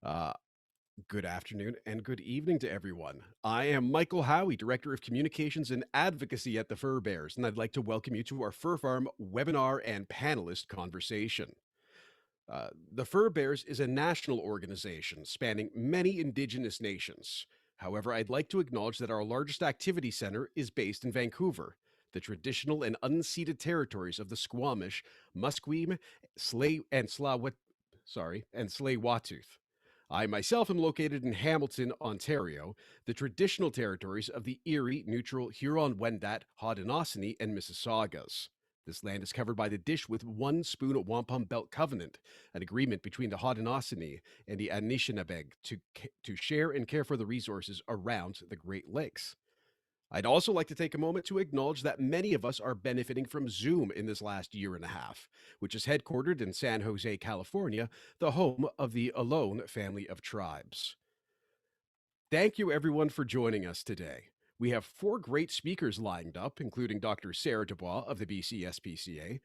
Uh, Good afternoon and good evening to everyone. I am Michael Howie, Director of Communications and Advocacy at the Fur Bears, and I'd like to welcome you to our Fur Farm webinar and panelist conversation. The Fur Bears is a national organization spanning many Indigenous nations. However, I'd like to acknowledge that our largest activity center is based in Vancouver, the traditional and unceded territories of the Squamish, Musqueam, and Tsleil-Waututh. I myself am located in Hamilton, Ontario, the traditional territories of the Erie, Neutral, Huron-Wendat, Haudenosaunee, and Mississaugas. This land is covered by the Dish with One Spoon Wampum Belt Covenant, an agreement between the Haudenosaunee and the Anishinabeg to share and care for the resources around the Great Lakes. I'd also like to take a moment to acknowledge that many of us are benefiting from Zoom in this last year and a half, which is headquartered in San Jose, California, the home of the Alone family of tribes. Thank you, everyone, for joining us today. We have four great speakers lined up, including Dr. Sara Dubois of the BC SPCA,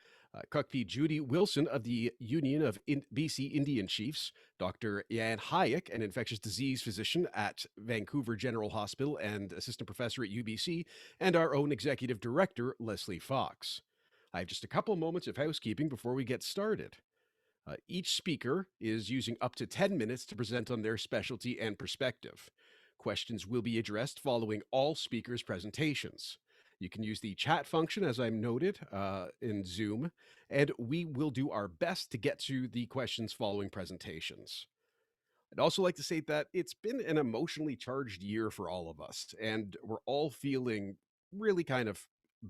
Kukpi7 Judy Wilson of the Union of BC Indian Chiefs, Dr. Ian Hayek, an infectious disease physician at Vancouver General Hospital and assistant professor at UBC, and our own executive director, Lesley Fox. I have just a couple moments of housekeeping before we get started. Each speaker is using up to 10 minutes to present on their specialty and perspective. Questions will be addressed following all speakers' presentations. You can use the chat function, as I'm noted, in Zoom, and we will do our best to get to the questions following presentations. I'd also like to say that it's been an emotionally charged year for all of us, and we're all feeling really kind of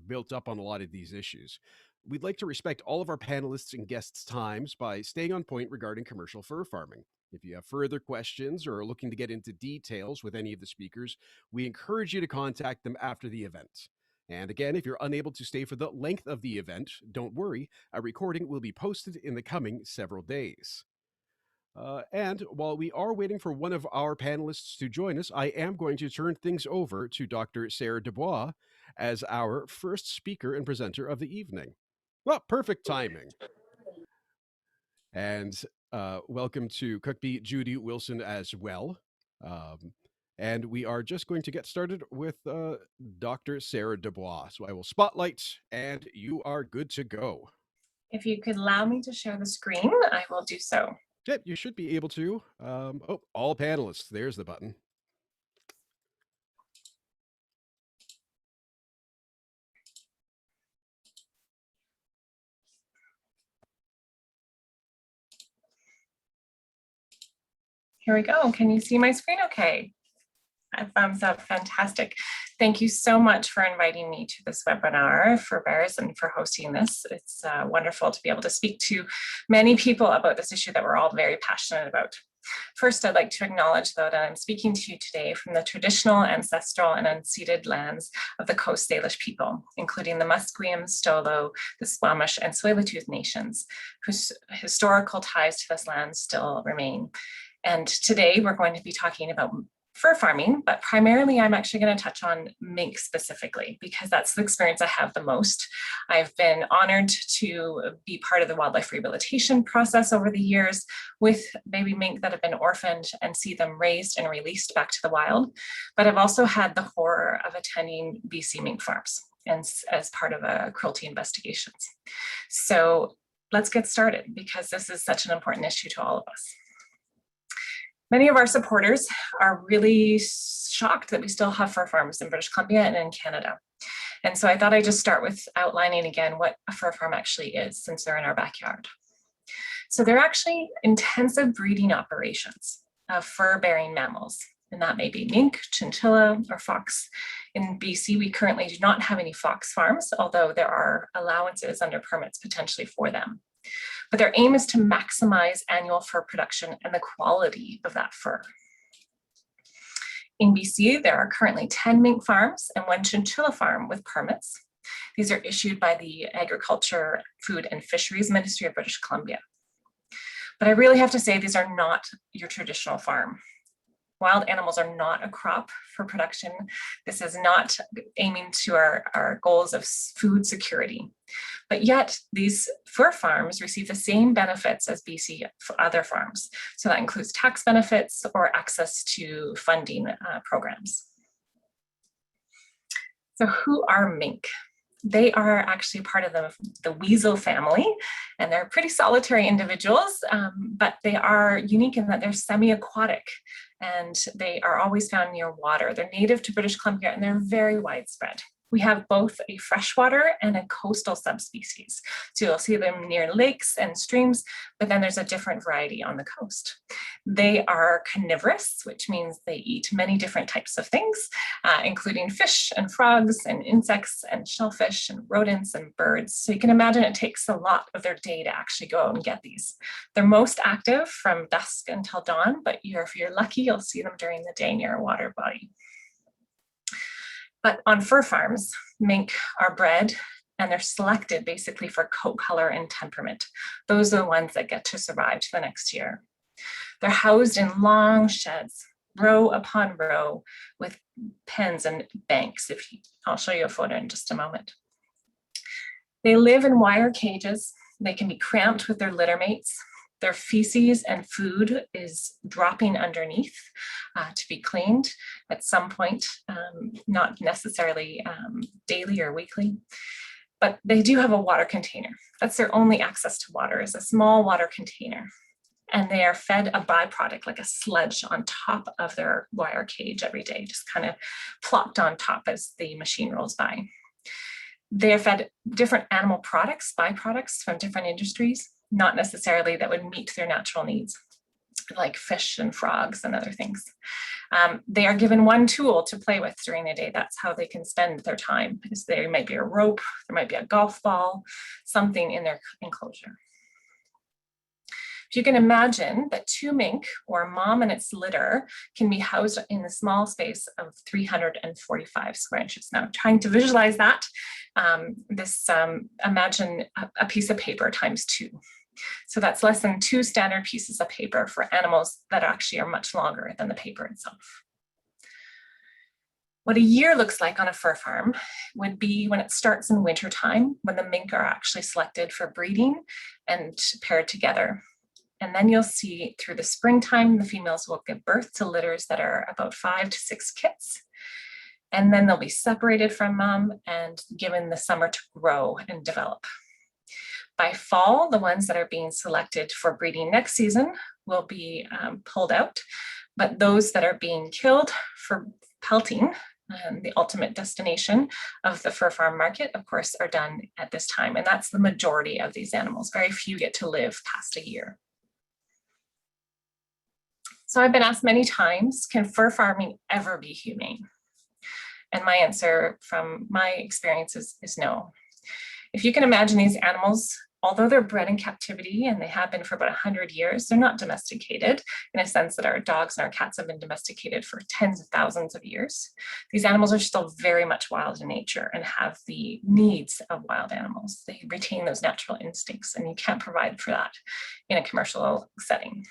built up on a lot of these issues. We'd like to respect all of our panelists and guests' times by staying on point regarding commercial fur farming. If you have further questions or are looking to get into details with any of the speakers, we encourage you to contact them after the event. And again, if you're unable to stay for the length of the event, don't worry, a recording will be posted in the coming several days. And while we are waiting for one of our panelists to join us, I am going to turn things over to Dr. Sarah Dubois as our first speaker and presenter of the evening. Well, perfect timing. And welcome to Kukpi7 Judy Wilson as well. And we are just going to get started with Dr. Sarah Dubois. So I will spotlight, and you are good to go. If you could allow me to share the screen, I will do so. Yep, you should be able to. All panelists. There's the button. Here we go. Can you see my screen okay? A thumbs up, fantastic. Thank you so much for inviting me to this webinar for Bears and for hosting this. It's wonderful to be able to speak to many people about this issue that we're all very passionate about. First, I'd like to acknowledge, though, that I'm speaking to you today from the traditional, ancestral, and unceded lands of the Coast Salish people, including the Musqueam, Stolo, the Squamish, and Tsleil-Waututh nations, whose historical ties to this land still remain. And today we're going to be talking about fur farming, but primarily I'm actually going to touch on mink specifically, because that's the experience I have the most. I've been honored to be part of the wildlife rehabilitation process over the years with baby mink that have been orphaned and see them raised and released back to the wild. But I've also had the horror of attending BC Mink Farms and as part of a cruelty investigations. So let's get started, because this is such an important issue to all of us. Many of our supporters are really shocked that we still have fur farms in British Columbia and in Canada. And so I thought I'd just start with outlining again what a fur farm actually is, since they're in our backyard. So they're actually intensive breeding operations of fur-bearing mammals, and that may be mink, chinchilla, or fox. In BC, we currently do not have any fox farms, although there are allowances under permits potentially for them. But their aim is to maximize annual fur production and the quality of that fur. In BC, there are currently 10 mink farms and 1 chinchilla farm with permits. These are issued by the Agriculture, Food and Fisheries Ministry of British Columbia. But I really have to say these are not your traditional farm. Wild animals are not a crop for production. This is not aiming to our goals of food security. But yet these fur farms receive the same benefits as BC other farms. So that includes tax benefits or access to funding programs. So who are mink? They are actually part of the weasel family, and they're pretty solitary individuals, but they are unique in that they're semi-aquatic, and they are always found near water. They're native to British Columbia, and they're very widespread. We have both a freshwater and a coastal subspecies. So you'll see them near lakes and streams, but then there's a different variety on the coast. They are carnivorous, which means they eat many different types of things, including fish and frogs and insects and shellfish and rodents and birds. So you can imagine it takes a lot of their day to actually go out and get these. They're most active from dusk until dawn, but if you're lucky, you'll see them during the day near a water body. But on fur farms, mink are bred and they're selected basically for coat color and temperament. Those are the ones that get to survive to the next year. They're housed in long sheds, row upon row, with pens and banks. I'll show you a photo in just a moment. They live in wire cages. They can be cramped with their litter mates. Their feces and food is dropping underneath to be cleaned at some point, not necessarily daily or weekly, but they do have a water container. That's their only access to water, is a small water container. And they are fed a byproduct, like a sludge, on top of their wire cage every day, just kind of plopped on top as the machine rolls by. They are fed different animal products, byproducts from different industries, not necessarily that would meet their natural needs, like fish and frogs and other things. They are given one tool to play with during the day. That's how they can spend their time. There might be a rope, there might be a golf ball, something in their enclosure. If you can imagine that 2 mink, or a mom and its litter, can be housed in a small space of 345 square inches. Now, trying to visualize that, imagine a piece of paper times 2. So that's less than 2 standard pieces of paper for animals that actually are much longer than the paper itself. What a year looks like on a fur farm would be when it starts in wintertime, when the mink are actually selected for breeding and paired together. And then you'll see through the springtime, the females will give birth to litters that are about 5 to 6 kits. And then they'll be separated from mom and given the summer to grow and develop. By fall, the ones that are being selected for breeding next season will be pulled out, but those that are being killed for pelting, the ultimate destination of the fur farm market, of course, are done at this time. And that's the majority of these animals. Very few get to live past a year. So I've been asked many times, can fur farming ever be humane? And my answer from my experience is no. If you can imagine these animals, although they're bred in captivity and they have been for about 100 years, they're not domesticated in a sense that our dogs and our cats have been domesticated for tens of thousands of years. These animals are still very much wild in nature and have the needs of wild animals. They retain those natural instincts, and you can't provide for that in a commercial setting.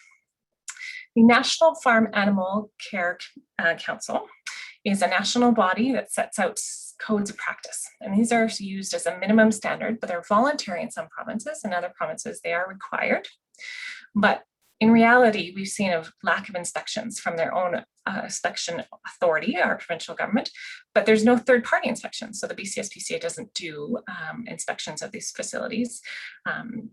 The National Farm Animal Care Council is a national body that sets out codes of practice. And these are used as a minimum standard, but they're voluntary in some provinces. In other provinces, they are required. But in reality, we've seen a lack of inspections from their own inspection authority, our provincial government, but there's no third-party inspection. So the BC SPCA doesn't do inspections of these facilities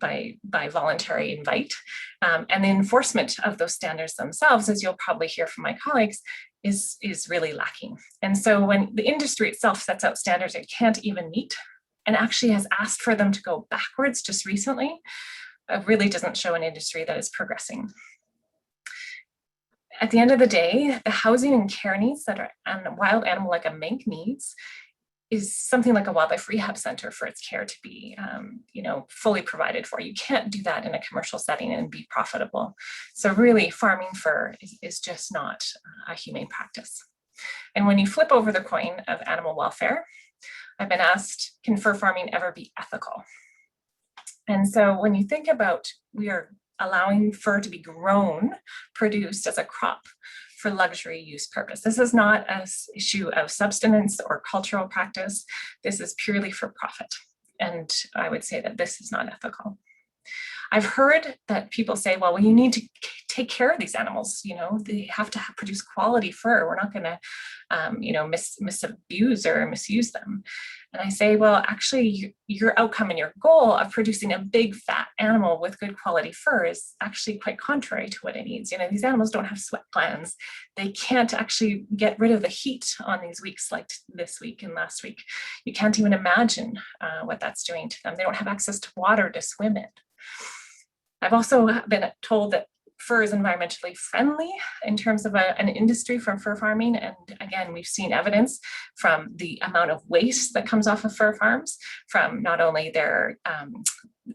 by voluntary invite. And the enforcement of those standards themselves, as you'll probably hear from my colleagues, is really lacking. And so when the industry itself sets out standards it can't even meet, and actually has asked for them to go backwards just recently, really doesn't show an industry that is progressing. At the end of the day, the housing and care needs that a wild animal like a mink needs is something like a wildlife rehab center for its care to be fully provided for. You can't do that in a commercial setting and be profitable. So really, farming fur is just not a humane practice. And when you flip over the coin of animal welfare, I've been asked, can fur farming ever be ethical? And so when you think about, we are allowing fur to be grown, produced as a crop for luxury use purpose. This is not an issue of subsistence or cultural practice. This is purely for profit. And I would say that this is not ethical. I've heard that people say, well, you need to take care of these animals. They have to produce quality fur. We're not going to, misabuse or misuse them. And I say, well, actually, your outcome and your goal of producing a big fat animal with good quality fur is actually quite contrary to what it needs. These animals don't have sweat glands. They can't actually get rid of the heat on these weeks like this week and last week. You can't even imagine what that's doing to them. They don't have access to water to swim in. I've also been told that fur is environmentally friendly in terms of an industry from fur farming. And again, we've seen evidence from the amount of waste that comes off of fur farms, from not only their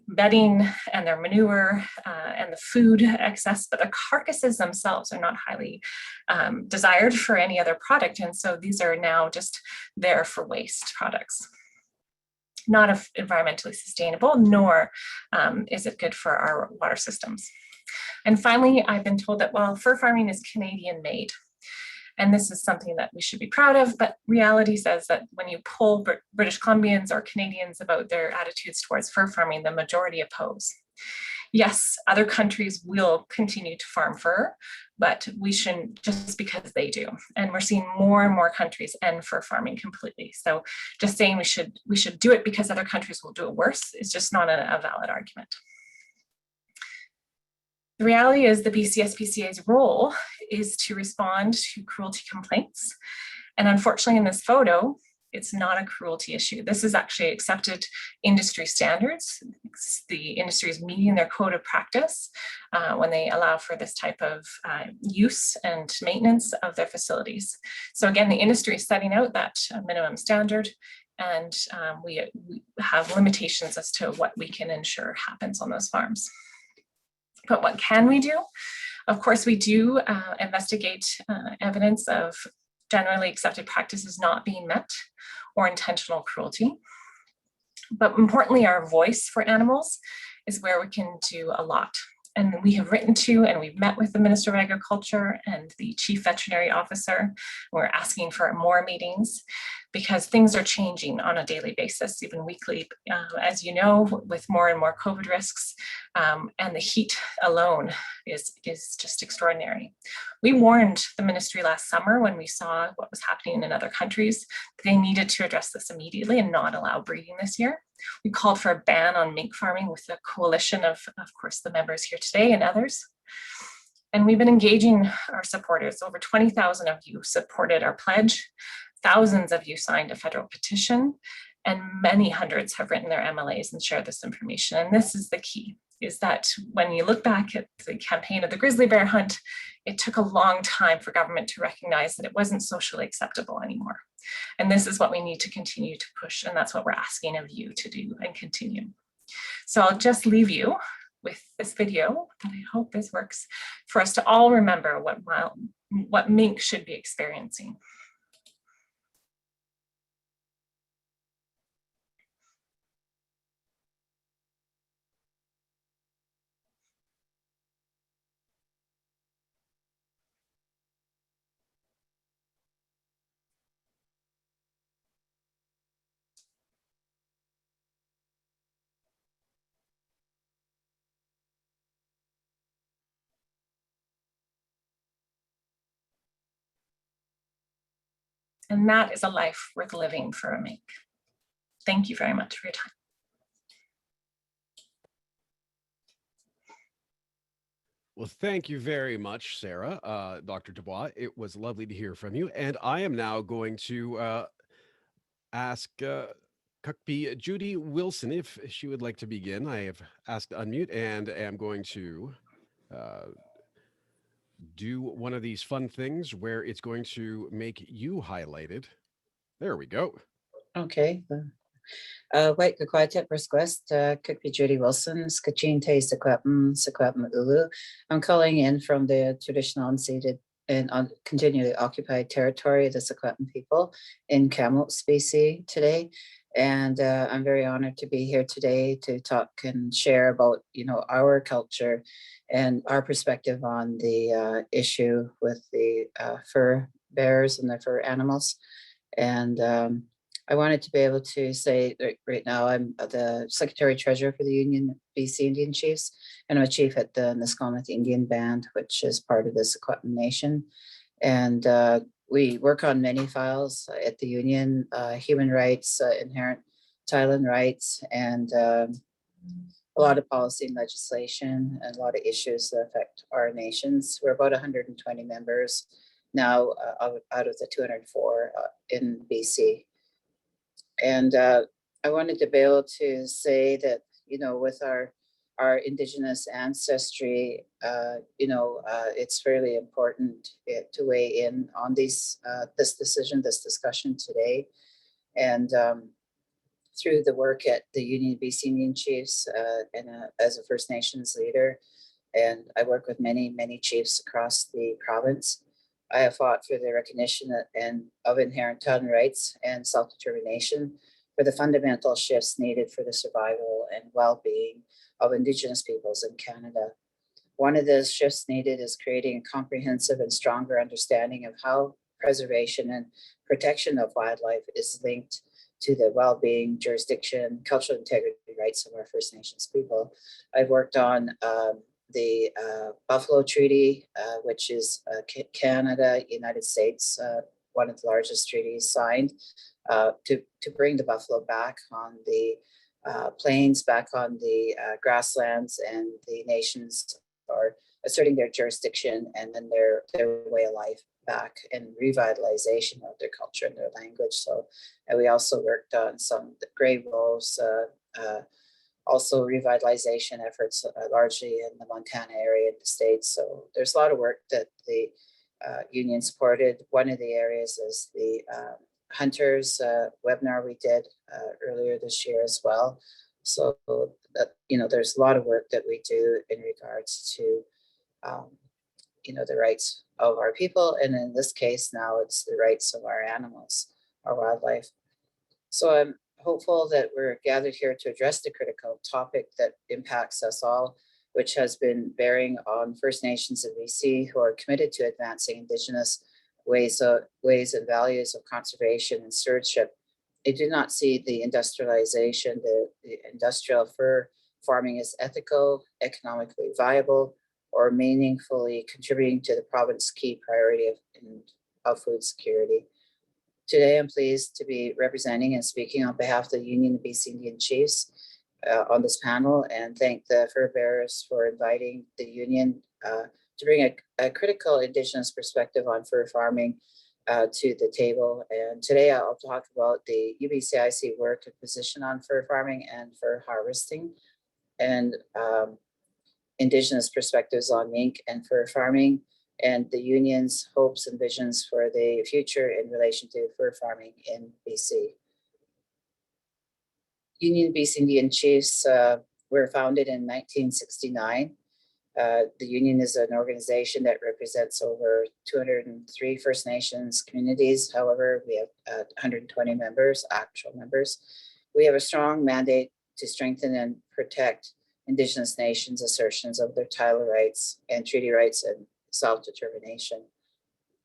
bedding and their manure and the food excess, but the carcasses themselves are not highly desired for any other product. And so these are now just there for waste products. Not environmentally sustainable, nor is it good for our water systems. And finally, I've been told that, well, fur farming is Canadian made. And this is something that we should be proud of, but reality says that when you poll British Columbians or Canadians about their attitudes towards fur farming, the majority oppose. Yes, other countries will continue to farm fur, but we shouldn't just because they do. And we're seeing more and more countries end fur farming completely. So just saying we should do it because other countries will do it worse is just not a valid argument. The reality is the BC SPCA's role is to respond to cruelty complaints. And unfortunately in this photo, it's not a cruelty issue. This is actually accepted industry standards. The industry is meeting their code of practice when they allow for this type of use and maintenance of their facilities. So again, the industry is setting out that minimum standard, and we have limitations as to what we can ensure happens on those farms. But what can we do? Of course, we do investigate evidence of generally accepted practices not being met or intentional cruelty. But importantly, our voice for animals is where we can do a lot. And we have written to and we've met with the Minister of Agriculture and the Chief Veterinary Officer. We're asking for more meetings because things are changing on a daily basis, even weekly, as you know, with more and more COVID risks. And the heat alone is just extraordinary. We warned the ministry last summer when we saw what was happening in other countries. They needed to address this immediately and not allow breeding this year. We called for a ban on mink farming with a coalition of course, the members here today and others. And we've been engaging our supporters. Over 20,000 of you supported our pledge. Thousands of you signed a federal petition, and many hundreds have written their MLAs and shared this information. And this is the key, is that when you look back at the campaign of the grizzly bear hunt, it took a long time for government to recognize that it wasn't socially acceptable anymore. And this is what we need to continue to push, and that's what we're asking of you to do and continue. So I'll just leave you with this video, and I hope this works, for us to all remember what mink should be experiencing. And that is a life worth living for a mink. Thank you very much for your time. Well, thank you very much, Sarah, Dr. Dubois. It was lovely to hear from you. And I am now going to ask Kukpi Judy Wilson if she would like to begin. I have asked to unmute and am going to do one of these fun things where it's going to make you highlighted. There we go. Okay. Wait, Kukpi7 Kukpi Judy Wilson, Skachin Taste Sequapm Ulu. I'm calling in from the traditional unceded and continually occupied territory of the Sequapm people in Kamloops, BC today. And I'm very honored to be here today to talk and share about, our culture and our perspective on the issue with the fur bearers and the fur animals. And I wanted to be able to say that right now I'm the Secretary Treasurer for the Union BC Indian Chiefs, and I'm a chief at the Nisquamish Indian Band, which is part of the Secwepemc Nation. And we work on many files at the Union, human rights, inherent title rights, and a lot of policy and legislation, and a lot of issues that affect our nations. We're about 120 members now out of the 204 in BC. And I wanted to be able to say that, with our Indigenous ancestry, it's fairly important to weigh in on this discussion today. And through the work at the Union of BC Indian Chiefs and as a First Nations leader, and I work with many, many chiefs across the province, I have fought for the recognition of inherent title rights and self-determination, for the fundamental shifts needed for the survival and well-being of Indigenous peoples in Canada. One of those shifts needed is creating a comprehensive and stronger understanding of how preservation and protection of wildlife is linked to the well-being, jurisdiction, cultural integrity rights of our First Nations people. I've worked on the Buffalo Treaty, which is Canada, United States, one of the largest treaties signed to bring the buffalo back on the plains, back on the grasslands, and the nations are asserting their jurisdiction and then their way of life back, and revitalization of their culture and their language. So we also worked on some gray wolves, also revitalization efforts, largely in the Montana area of the States. So there's a lot of work that the union supported. One of the areas is the hunters webinar we did earlier this year as well. So that, there's a lot of work that we do in regards to, the rights of our people. And in this case, now it's the rights of our animals, our wildlife. So I'm hopeful that we're gathered here to address the critical topic that impacts us all, which has been bearing on First Nations of BC who are committed to advancing Indigenous ways and values of conservation and stewardship. They do not see the industrialization, the industrial fur farming as ethical, economically viable, or meaningfully contributing to the province's key priority of food security. Today, I'm pleased to be representing and speaking on behalf of the Union of BC Indian Chiefs on this panel, and thank the fur bearers for inviting the union to bring a critical Indigenous perspective on fur farming to the table. And today I'll talk about the UBCIC work and position on fur farming and fur harvesting, and Indigenous perspectives on mink and fur farming, and the union's hopes and visions for the future in relation to fur farming in BC. Union of BC Indian Chiefs were founded in 1969. The union is an organization that represents over 203 First Nations communities. However, we have 120 members, actual members. We have a strong mandate to strengthen and protect Indigenous nations' assertions of their title rights and treaty rights and self-determination.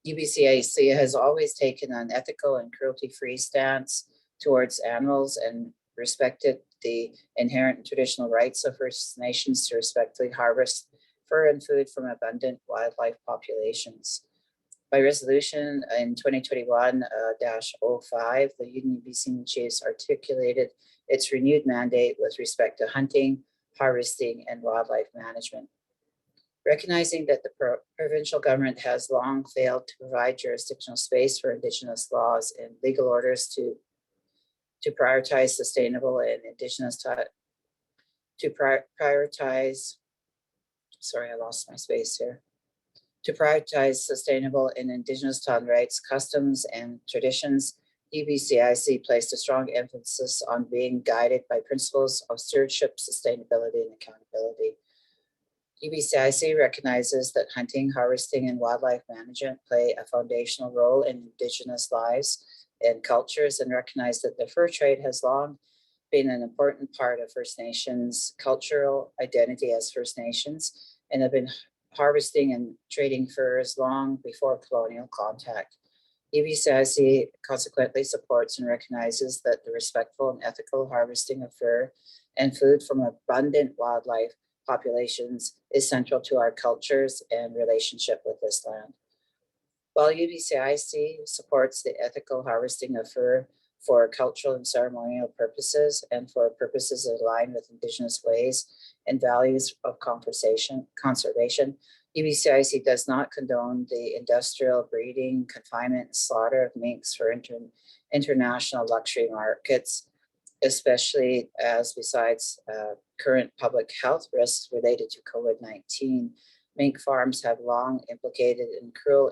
UBCIC has always taken an ethical and cruelty-free stance towards animals and respected the inherent and traditional rights of First Nations to respectfully harvest fur and food from abundant wildlife populations. By resolution in 2021-05, the Union of BC Indian Chiefs articulated its renewed mandate with respect to hunting, harvesting, and wildlife management. Recognizing that the provincial government has long failed to provide jurisdictional space for Indigenous laws and legal orders to prioritize sustainable and Indigenous prioritize sustainable and Indigenous title rights, customs, and traditions, UBCIC placed a strong emphasis on being guided by principles of stewardship, sustainability, and accountability. UBCIC recognizes that hunting, harvesting, and wildlife management play a foundational role in Indigenous lives and cultures, and recognize that the fur trade has long been an important part of First Nations cultural identity as First Nations, and have been harvesting and trading furs long before colonial contact. UBCIC consequently supports and recognizes that the respectful and ethical harvesting of fur and food from abundant wildlife populations is central to our cultures and relationship with this land. While UBCIC supports the ethical harvesting of fur for cultural and ceremonial purposes and for purposes that align with Indigenous ways and values of conservation, UBCIC does not condone the industrial breeding, confinement, and slaughter of minks for international luxury markets, especially as besides current public health risks related to COVID-19, mink farms have long implicated in cruel,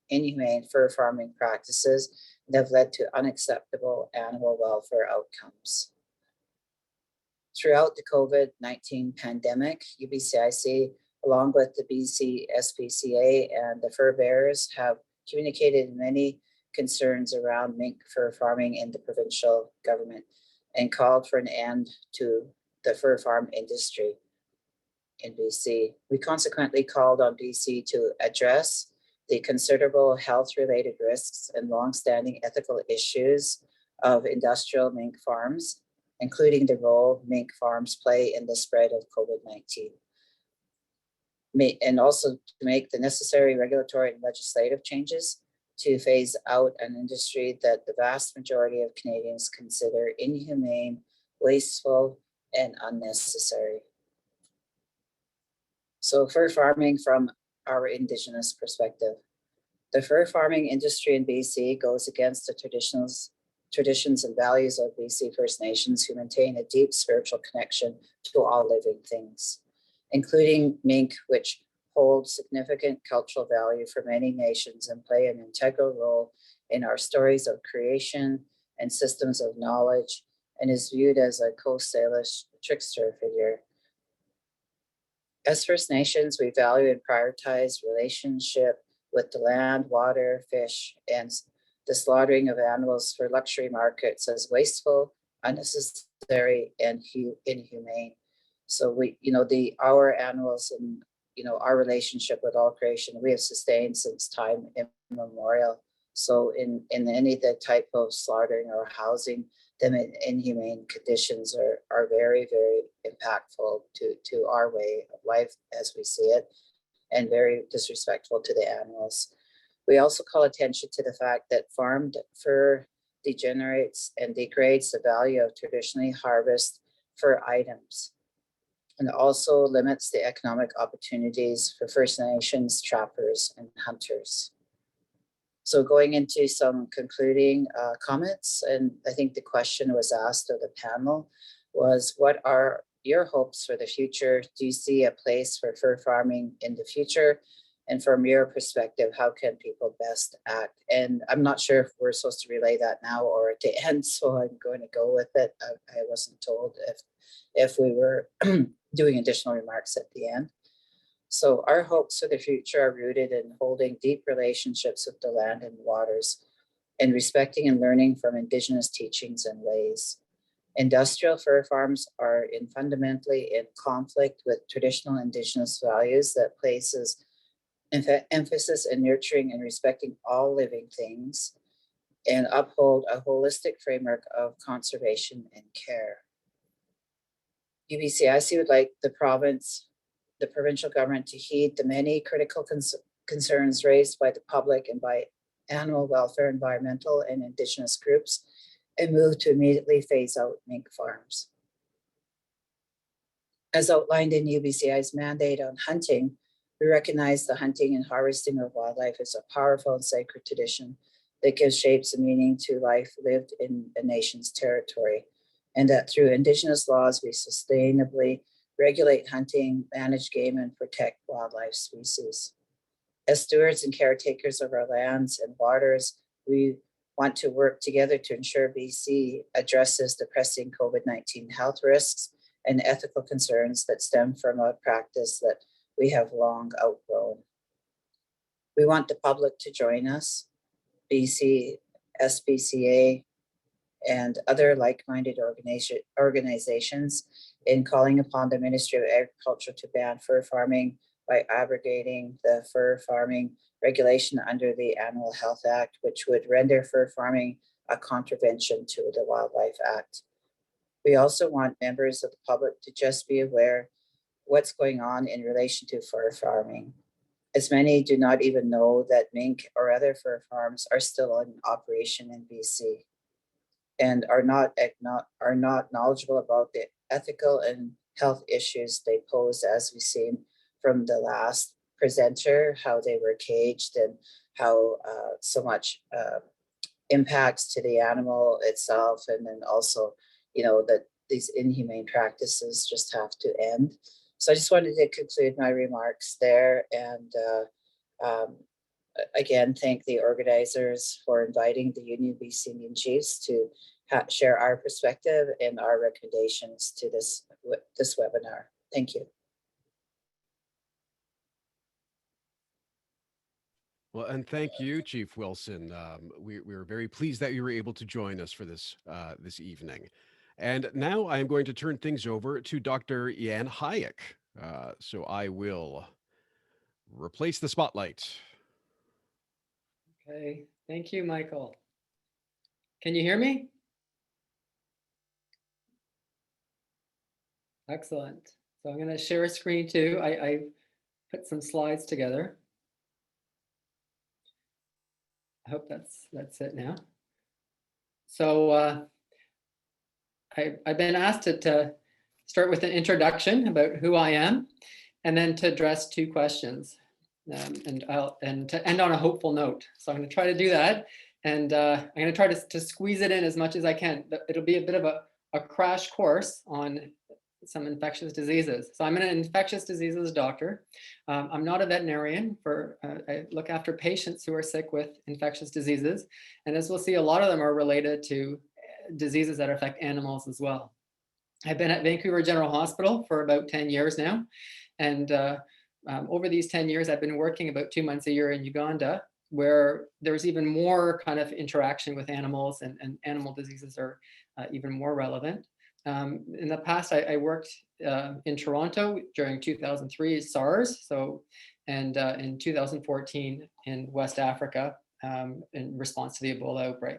inhumane fur farming practices that have led to unacceptable animal welfare outcomes. Throughout the COVID-19 pandemic, UBCIC, along with the BC SPCA and the fur bearers, have communicated many concerns around mink fur farming in the provincial government and called for an end to the fur farm industry in BC. We consequently called on BC to address the considerable health-related risks and long-standing ethical issues of industrial mink farms, including the role mink farms play in the spread of COVID-19. And also to make the necessary regulatory and legislative changes to phase out an industry that the vast majority of Canadians consider inhumane, wasteful, and unnecessary. So fur farming from our Indigenous perspective. The fur farming industry in BC goes against the traditions and values of BC First Nations, who maintain a deep spiritual connection to all living things, including mink, which hold significant cultural value for many nations and play an integral role in our stories of creation and systems of knowledge, and is viewed as a Coast Salish trickster figure. As First Nations, we value and prioritize relationship with the land, water, fish, and the slaughtering of animals for luxury markets as wasteful, unnecessary, and inhumane. So our animals and our relationship with all creation, we have sustained since time immemorial. So in any of the type of slaughtering or housing them in inhumane conditions are very, very impactful to our way of life as we see it, and very disrespectful to the animals. We also call attention to the fact that farmed fur degenerates and degrades the value of traditionally harvested fur items, and also limits the economic opportunities for First Nations trappers and hunters. So going into some concluding comments, and I think the question was asked of the panel was, what are your hopes for the future? Do you see a place for fur farming in the future? And from your perspective, how can people best act? And I'm not sure if we're supposed to relay that now or at the end, so I'm going to go with it. I wasn't told if we were doing additional remarks at the end. So our hopes for the future are rooted in holding deep relationships with the land and waters, and respecting and learning from Indigenous teachings and ways. Industrial fur farms are fundamentally in conflict with traditional Indigenous values that places emphasis in nurturing and respecting all living things, and uphold a holistic framework of conservation and care. UBCIC would like the provincial government to heed the many critical concerns raised by the public and by animal welfare, environmental, and Indigenous groups, and move to immediately phase out mink farms. As outlined in UBCI's mandate on hunting, we recognize the hunting and harvesting of wildlife as a powerful and sacred tradition that gives shapes and meaning to life lived in a nation's territory, and that through Indigenous laws, we sustainably regulate hunting, manage game, and protect wildlife species. As stewards and caretakers of our lands and waters, we want to work together to ensure BC addresses the pressing COVID-19 health risks and ethical concerns that stem from a practice that we have long outgrown. We want the public to join us, BC SPCA, and other like-minded organizations in calling upon the Ministry of Agriculture to ban fur farming by abrogating the fur farming regulation under the Animal Health Act, which would render fur farming a contravention to the Wildlife Act. We also want members of the public to just be aware what's going on in relation to fur farming, as many do not even know that mink or other fur farms are still in operation in BC and are not knowledgeable about the ethical and health issues they pose, as we've seen from the last presenter, how they were caged and how so much impacts to the animal itself, and then also, you know, that these inhumane practices just have to end. So I just wanted to conclude my remarks there, and again, thank the organizers for inviting the Union BC Indian Chiefs to share our perspective and our recommendations to this webinar. Thank you. Well, and thank you, Chief Wilson. We're very pleased that you were able to join us for this this evening. And now I am going to turn things over to Dr. Ian Hayek. So I will replace the spotlight. Okay, thank you, Michael. Can you hear me? Excellent. So I'm going to share a screen too. I put some slides together. I hope that's it now. So I've been asked to start with an introduction about who I am, and then to address two questions, and to end on a hopeful note. So I'm going to try to do that, and I'm going to try to squeeze it in as much as I can. It'll be a bit of a crash course on some infectious diseases. So I'm an infectious diseases doctor. I'm not a veterinarian. I look after patients who are sick with infectious diseases, and as we'll see, a lot of them are related to diseases that affect animals as well. I've been at Vancouver General Hospital for about 10 years now, and over these 10 years, I've been working about 2 months a year in Uganda, where there's even more kind of interaction with animals, and animal diseases are even more relevant. In the past, I worked in Toronto during 2003 SARS, and in 2014 in West Africa in response to the Ebola outbreak.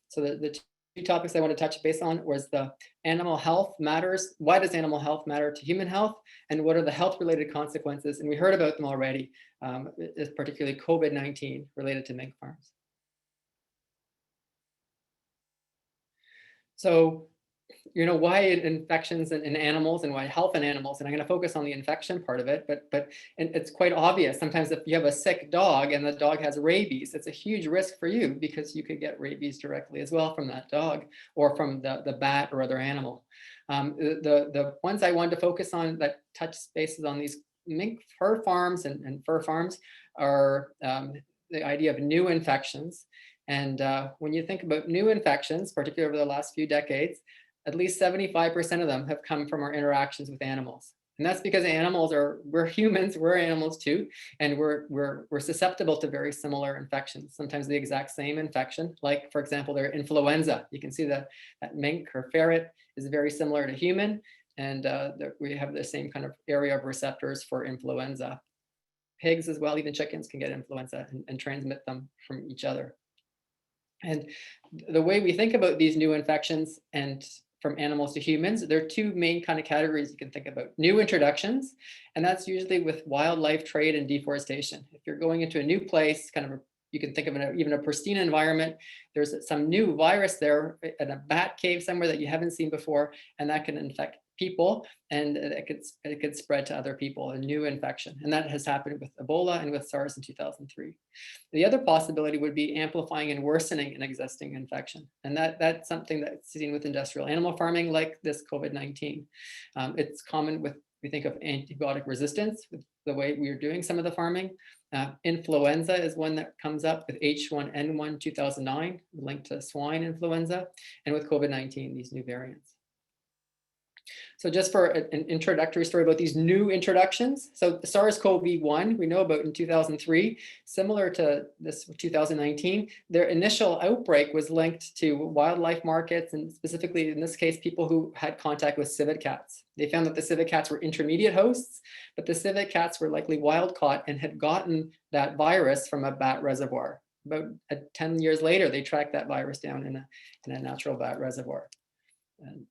So the two topics I want to touch base on was the animal health matters. Why does animal health matter to human health? And what are the health-related consequences? And we heard about them already, particularly COVID-19 related to mink farms. So, you know, why infections in animals and why health in animals, and I'm going to focus on the infection part of it, but it's quite obvious. Sometimes if you have a sick dog and the dog has rabies, it's a huge risk for you because you could get rabies directly as well from that dog or from the bat or other animal. The ones I wanted to focus on that touch spaces on these mink fur farms and fur farms are the idea of new infections. And when you think about new infections, particularly over the last few decades, at least 75% of them have come from our interactions with animals. And that's because we're humans, we're animals too, and we're susceptible to very similar infections, sometimes the exact same infection, like for example, their influenza. You can see that mink or ferret is very similar to human, and we have the same kind of area of receptors for influenza. Pigs as well, even chickens can get influenza and transmit them from each other. And the way we think about these new infections and from animals to humans, there are two main kind of categories you can think about. New introductions, and that's usually with wildlife trade and deforestation. If you're going into a new place, you can think of even a pristine environment, there's some new virus there in a bat cave somewhere that you haven't seen before, and that can infect people, and it could spread to other people, a new infection. And that has happened with Ebola and with SARS in 2003. The other possibility would be amplifying and worsening an existing infection. And that's something that's seen with industrial animal farming, like this COVID-19. It's common we think of antibiotic resistance with the way we are doing some of the farming. Influenza is one that comes up with H1N1 2009, linked to swine influenza, and with COVID-19, these new variants. So just for an introductory story about these new introductions. So the SARS-CoV-1 we know about in 2003, similar to this 2019, their initial outbreak was linked to wildlife markets, and specifically in this case, people who had contact with civet cats. They found that the civet cats were intermediate hosts, but the civet cats were likely wild caught and had gotten that virus from a bat reservoir. About 10 years later, they tracked that virus down in a natural bat reservoir. And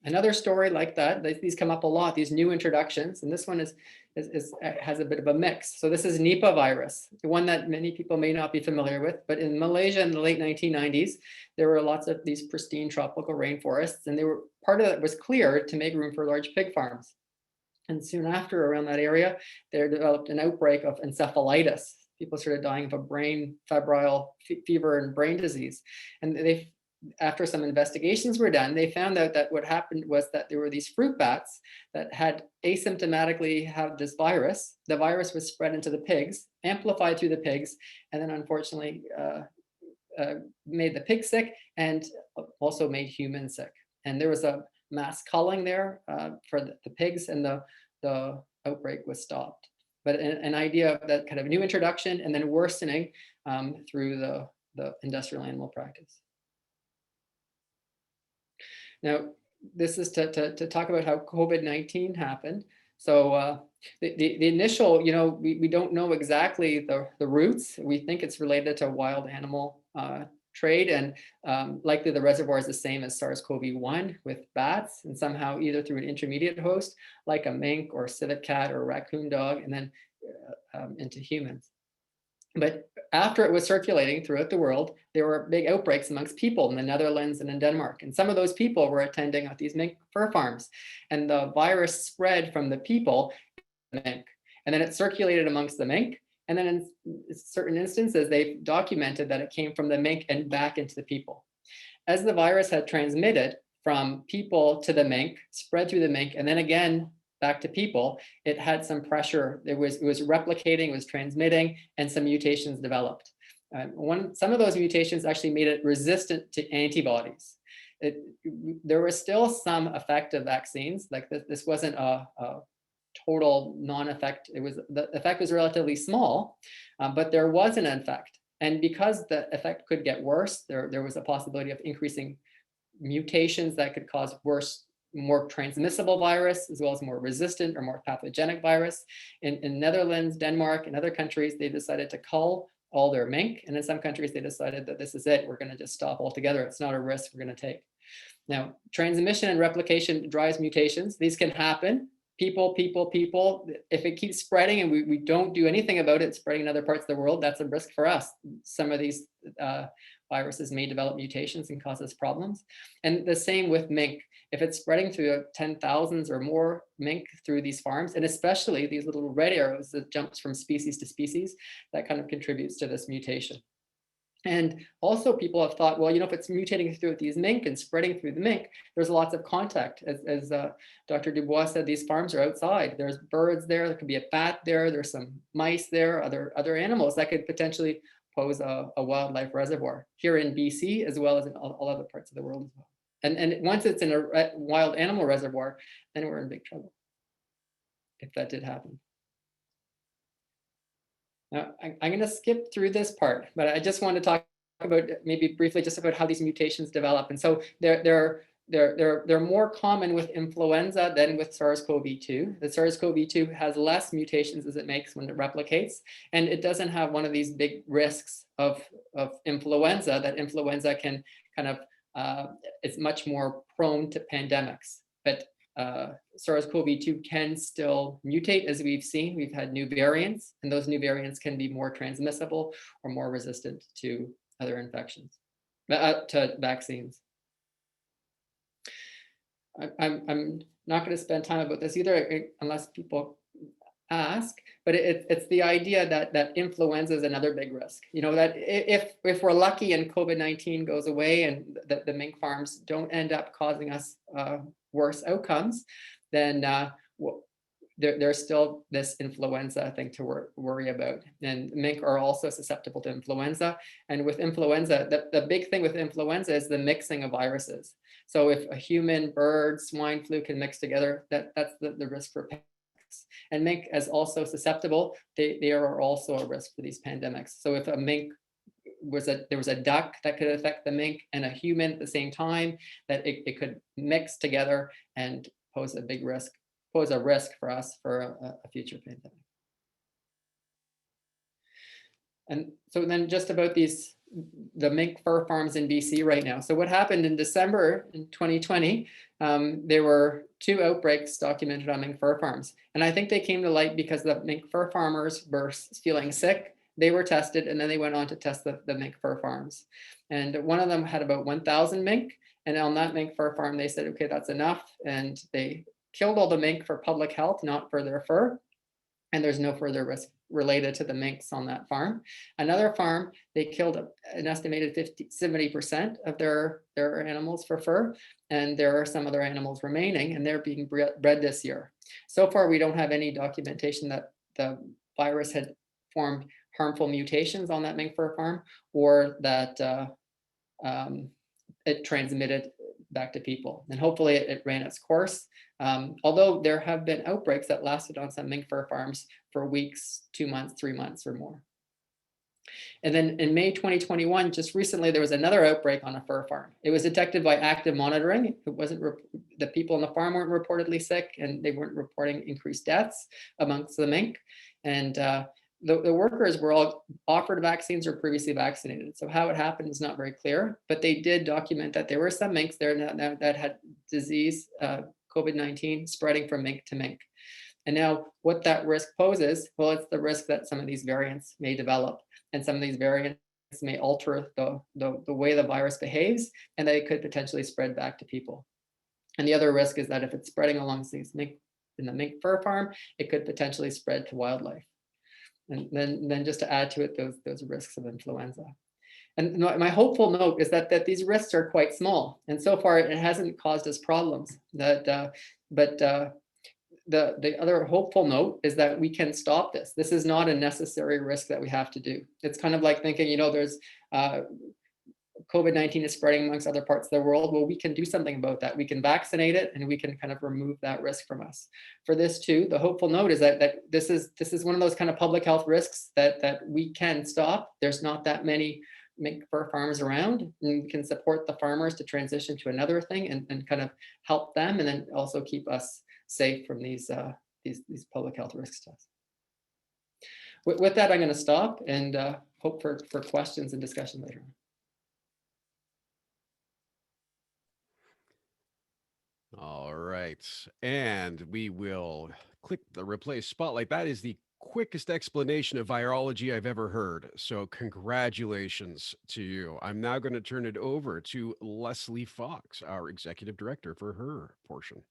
another story like that, these come up a lot, these new introductions, and this one has a bit of a mix. So this is Nipa virus, the one that many people may not be familiar with, but in Malaysia in the late 1990s, there were lots of these pristine tropical rainforests, and part of it was cleared to make room for large pig farms. And soon after, around that area, there developed an outbreak of encephalitis. People started dying of a brain febrile fever and brain disease. And after some investigations were done, they found out that what happened was that there were these fruit bats that had asymptomatically had this virus. The virus was spread into the pigs, amplified through the pigs, and then unfortunately made the pigs sick and also made humans sick. And there was a mass culling there for the pigs, and the outbreak was stopped. But an idea of that kind of new introduction and then worsening through the industrial animal practice. Now, this is to talk about how COVID-19 happened. So the initial, we don't know exactly the roots. We think it's related to wild animal trade, and likely the reservoir is the same as SARS-CoV-1 with bats, and somehow either through an intermediate host like a mink or civet cat or raccoon dog, and then into humans. But after it was circulating throughout the world, there were big outbreaks amongst people in the Netherlands and in Denmark. And some of those people were attending at these mink fur farms. And the virus spread from the people to the mink. And then it circulated amongst the mink. And then in certain instances, they've documented that it came from the mink and back into the people. As the virus had transmitted from people to the mink, spread through the mink, and then again back to people, it had some pressure. It was replicating, it was transmitting, and some mutations developed. Some of those mutations actually made it resistant to antibodies. There was still some effect of vaccines. Like this wasn't a total non-effect. The effect was relatively small, but there was an effect. And because the effect could get worse, there was a possibility of increasing mutations that could cause more transmissible virus, as well as more resistant or more pathogenic virus. In Netherlands, Denmark, and other countries, they decided to cull all their mink. And in some countries, they decided that this is it. We're going to just stop altogether. It's not a risk we're going to take. Now, transmission and replication drives mutations. These can happen. People. If it keeps spreading and we don't do anything about it, spreading in other parts of the world, that's a risk for us. Some of these viruses may develop mutations and cause us problems. And the same with mink. If it's spreading through 10,000s or more mink through these farms, and especially these little red arrows that jumps from species to species, that kind of contributes to this mutation. And also people have thought, well, if it's mutating through these mink and spreading through the mink, there's lots of contact. As Dr. Dubois said, these farms are outside. There's birds there, there could be a bat there, there's some mice there, other animals that could potentially pose a wildlife reservoir here in BC, as well as in all other parts of the world as well. And once it's in a wild animal reservoir, then we're in big trouble, if that did happen. Now, I'm going to skip through this part, but I just want to talk about maybe briefly just about how these mutations develop. And so they're more common with influenza than with SARS-CoV-2. The SARS-CoV-2 has less mutations as it makes when it replicates, and it doesn't have one of these big risks of influenza that influenza can kind of, it's much more prone to pandemics. But SARS-CoV-2 can still mutate, as we've seen. We've had new variants, and those new variants can be more transmissible or more resistant to other infections, to vaccines. I'm not going to spend time about this either, unless people ask, but it's the idea that influenza is another big risk. That if we're lucky and COVID-19 goes away and the mink farms don't end up causing us worse outcomes, then there's still this influenza thing to worry about. And mink are also susceptible to influenza. And with influenza, the big thing with influenza is the mixing of viruses. So if a human, bird, swine flu can mix together, that's the risk for pandemics. And mink, as also susceptible, they are also a risk for these pandemics. So if a mink there was a duck that could affect the mink and a human at the same time, that it could mix together and pose a risk for us for a future pandemic. And so then just about the mink fur farms in BC right now. So what happened in December in 2020, there were 2 outbreaks documented on mink fur farms. And I think they came to light because the mink fur farmers were feeling sick. They were tested, and then they went on to test the mink fur farms. And one of them had about 1,000 mink. And on that mink fur farm, they said, okay, that's enough. And they killed all the mink for public health, not for their fur. And there's no further risk related to the minks on that farm. Another farm, they killed an estimated 70% of their animals for fur. And there are some other animals remaining, and they're being bred this year. So far, we don't have any documentation that the virus had formed harmful mutations on that mink fur farm, or that it transmitted back to people. And hopefully it ran its course. Although there have been outbreaks that lasted on some mink fur farms for weeks, 2 months, 3 months or more. And then in May 2021, just recently, there was another outbreak on a fur farm. It was detected by active monitoring. It wasn't, the people on the farm weren't reportedly sick, and they weren't reporting increased deaths amongst the mink. And the workers were all offered vaccines or previously vaccinated. So how it happened is not very clear, but they did document that there were some minks there that had disease, COVID-19, spreading from mink to mink. And now what that risk poses, well, it's the risk that some of these variants may develop, and some of these variants may alter the way the virus behaves, and that it could potentially spread back to people. And the other risk is that if it's spreading along these mink in the mink fur farm, it could potentially spread to wildlife. And then just to add to it, those risks of influenza. And my hopeful note is that these risks are quite small, and so far it hasn't caused us problems. But the other hopeful note is that we can stop this. This is not a necessary risk that we have to do. It's kind of like thinking, there's COVID-19 is spreading amongst other parts of the world. Well, we can do something about that. We can vaccinate it, and we can kind of remove that risk from us. For this too, the hopeful note is that this is one of those kind of public health risks that we can stop. There's not that many mink fur farms around, and we can support the farmers to transition to another thing and kind of help them, and then also keep us safe from these public health risks to us. With that, I'm going to stop and hope for questions and discussion later on. All right, and we will click the replace spotlight. That is the quickest explanation of virology I've ever heard. So congratulations to you. I'm now going to turn it over to Lesley Fox, our executive director, for her portion.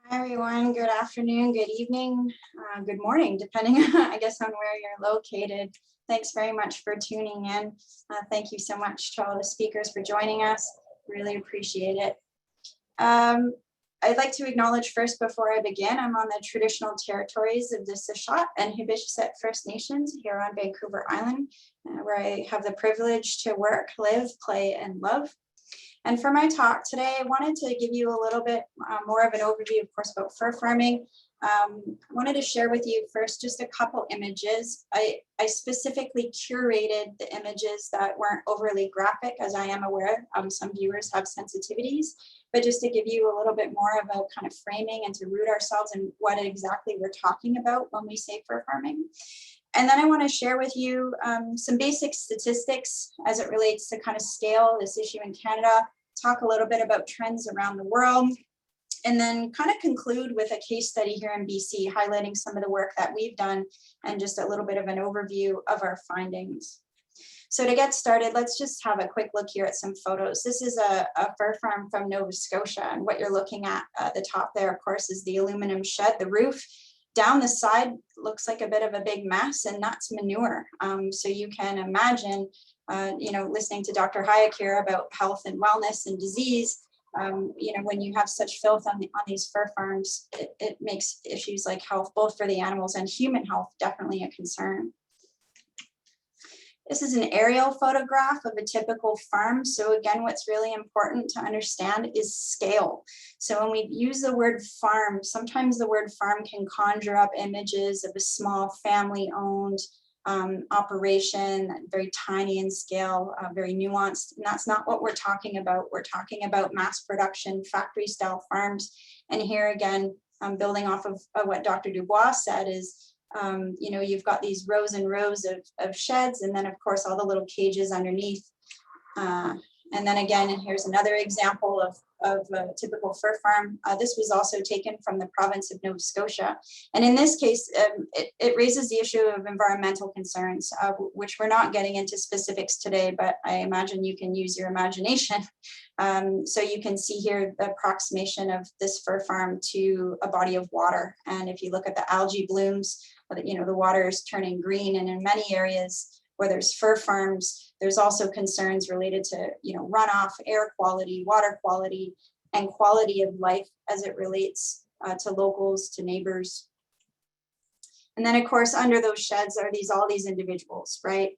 Hi, everyone. Good afternoon, good evening, good morning, depending, I guess, on where you're located. Thanks very much for tuning in. Thank you so much to all the speakers for joining us. Really appreciate it. I'd like to acknowledge first, before I begin, I'm on the traditional territories of the Sashat and Hibishset First Nations here on Vancouver Island, where I have the privilege to work, live, play, and love. And for my talk today, I wanted to give you a little bit more of an overview, of course, about fur farming. I wanted to share with you first just a couple images. I specifically curated the images that weren't overly graphic, as I am aware some viewers have sensitivities, but just to give you a little bit more of a kind of framing and to root ourselves in what exactly we're talking about when we say fur farming. And then I want to share with you some basic statistics as it relates to kind of scale this issue in Canada, talk a little bit about trends around the world, and then kind of conclude with a case study here in BC, highlighting some of the work that we've done and just a little bit of an overview of our findings. So to get started, let's just have a quick look here at some photos. This is a fur farm from Nova Scotia, and what you're looking at the top there, of course, is the aluminum shed, the roof. Down the side looks like a bit of a big mess, and that's manure. So you can imagine, listening to Dr. Hayek here about health and wellness and disease, when you have such filth on these fur farms, it makes issues like health, both for the animals and human health, definitely a concern. This is an aerial photograph of a typical farm. So again, what's really important to understand is scale. So when we use the word farm, sometimes the word farm can conjure up images of a small family-owned operation, very tiny in scale, very nuanced. And that's not what we're talking about. We're talking about mass production, factory style farms. And here again, building off of what Dr. Dubois said is, you know, you've got these rows and rows of sheds, and then of course all the little cages underneath. And then again, and here's another example of a typical fur farm. This was also taken from the province of Nova Scotia. And in this case, it raises the issue of environmental concerns, which we're not getting into specifics today, but I imagine you can use your imagination. So you can see here the approximation of this fur farm to a body of water. And if you look at the algae blooms, you know, the water is turning green, and in many areas where there's fur farms, there's also concerns related to, you know, runoff, air quality, water quality, and quality of life as it relates to locals, to neighbors. And then of course, under those sheds are all these individuals, right?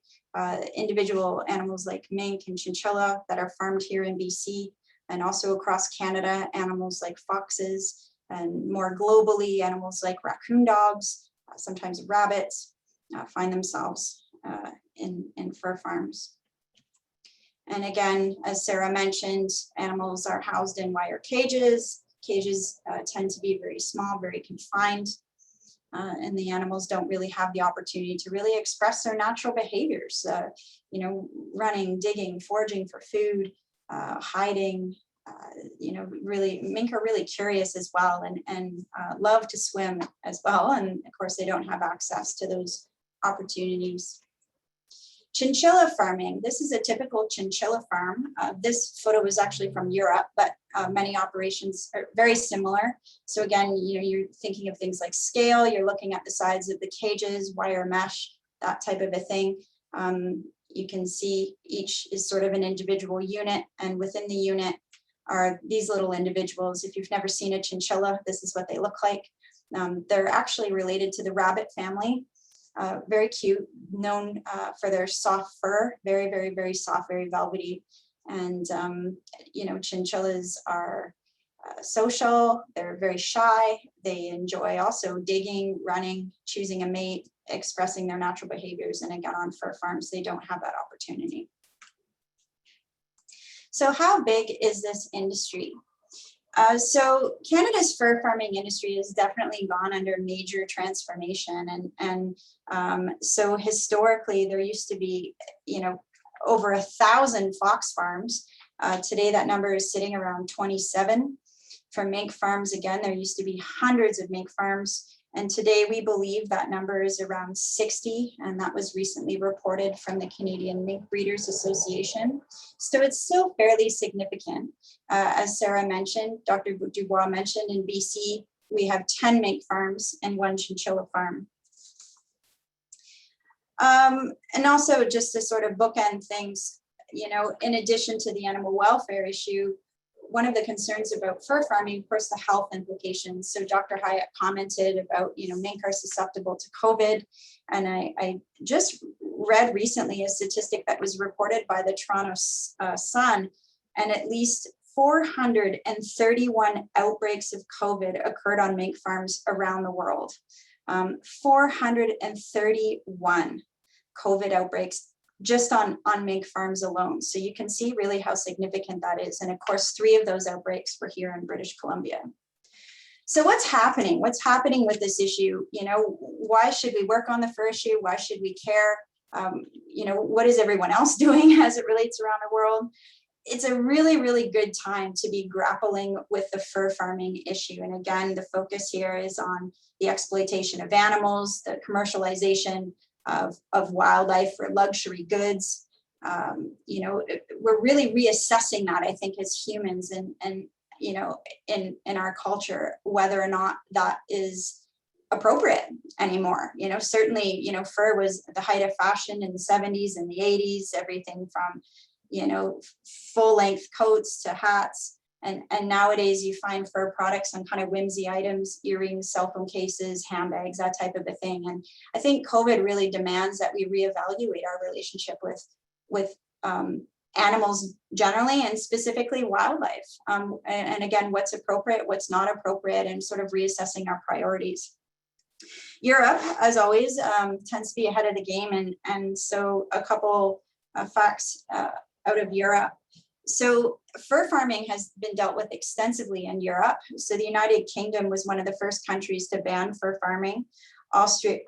Individual animals like mink and chinchilla that are farmed here in BC, and also across Canada, animals like foxes, and more globally, animals like raccoon dogs, sometimes rabbits, find themselves in fur farms. And again, as Sarah mentioned, animals are housed in wire cages. Cages tend to be very small, very confined, and the animals don't really have the opportunity to really express their natural behaviors, you know, running, digging, foraging for food, hiding. You know, really, mink are really curious as well, and love to swim as well. And of course, they don't have access to those opportunities. Chinchilla farming. This is a typical chinchilla farm. This photo is actually from Europe, but many operations are very similar. So again, you know, you're thinking of things like scale. You're looking at the sides of the cages, wire mesh, that type of a thing. You can see each is sort of an individual unit, and within the unit are these little individuals. If you've never seen a chinchilla, this is what they look like. They're actually related to the rabbit family. Very cute, known for their soft fur, very, very, very soft, very velvety. And, you know, chinchillas are social, they're very shy. They enjoy also digging, running, choosing a mate, expressing their natural behaviors. And again, on fur farms, they don't have that opportunity. So how big is this industry? So Canada's fur farming industry has definitely gone under major transformation, and so historically there used to be, you know, over 1,000 fox farms. Today that number is sitting around 27. For mink farms, again, there used to be hundreds of mink farms, and today we believe that number is around 60, and that was recently reported from the Canadian Mink Breeders Association. So it's still fairly significant. As Sarah mentioned, Dr. Dubois mentioned, in BC, we have 10 mink farms and 1 chinchilla farm. And also just to sort of bookend things, you know, in addition to the animal welfare issue, one of the concerns about fur farming, of course, the health implications. So Dr. Hayek commented about, you know, mink are susceptible to COVID. And I just read recently a statistic that was reported by the Toronto Sun, and at least 431 outbreaks of COVID occurred on mink farms around the world. 431 COVID outbreaks just on mink farms alone. So you can see really how significant that is. And of course, 3 of those outbreaks were here in British Columbia. So what's happening? What's happening with this issue? You know, why should we work on the fur issue? Why should we care? You know, what is everyone else doing as it relates around the world? It's a really, really good time to be grappling with the fur farming issue. And again, the focus here is on the exploitation of animals, the commercialization of wildlife for luxury goods. You know, we're really reassessing that, I think, as humans, and you know, in our culture, whether or not that is appropriate anymore. You know, certainly, you know, fur was the height of fashion in the 70s and the 80s, everything from, you know, full length coats to hats. And nowadays you find fur products on kind of whimsy items, earrings, cell phone cases, handbags, that type of a thing. And I think COVID really demands that we reevaluate our relationship with animals generally, and specifically wildlife. And again, what's appropriate, what's not appropriate, and sort of reassessing our priorities. Europe, as always, tends to be ahead of the game. And so a couple facts out of Europe. So fur farming has been dealt with extensively in Europe. So the United Kingdom was one of the first countries to ban fur farming, Austria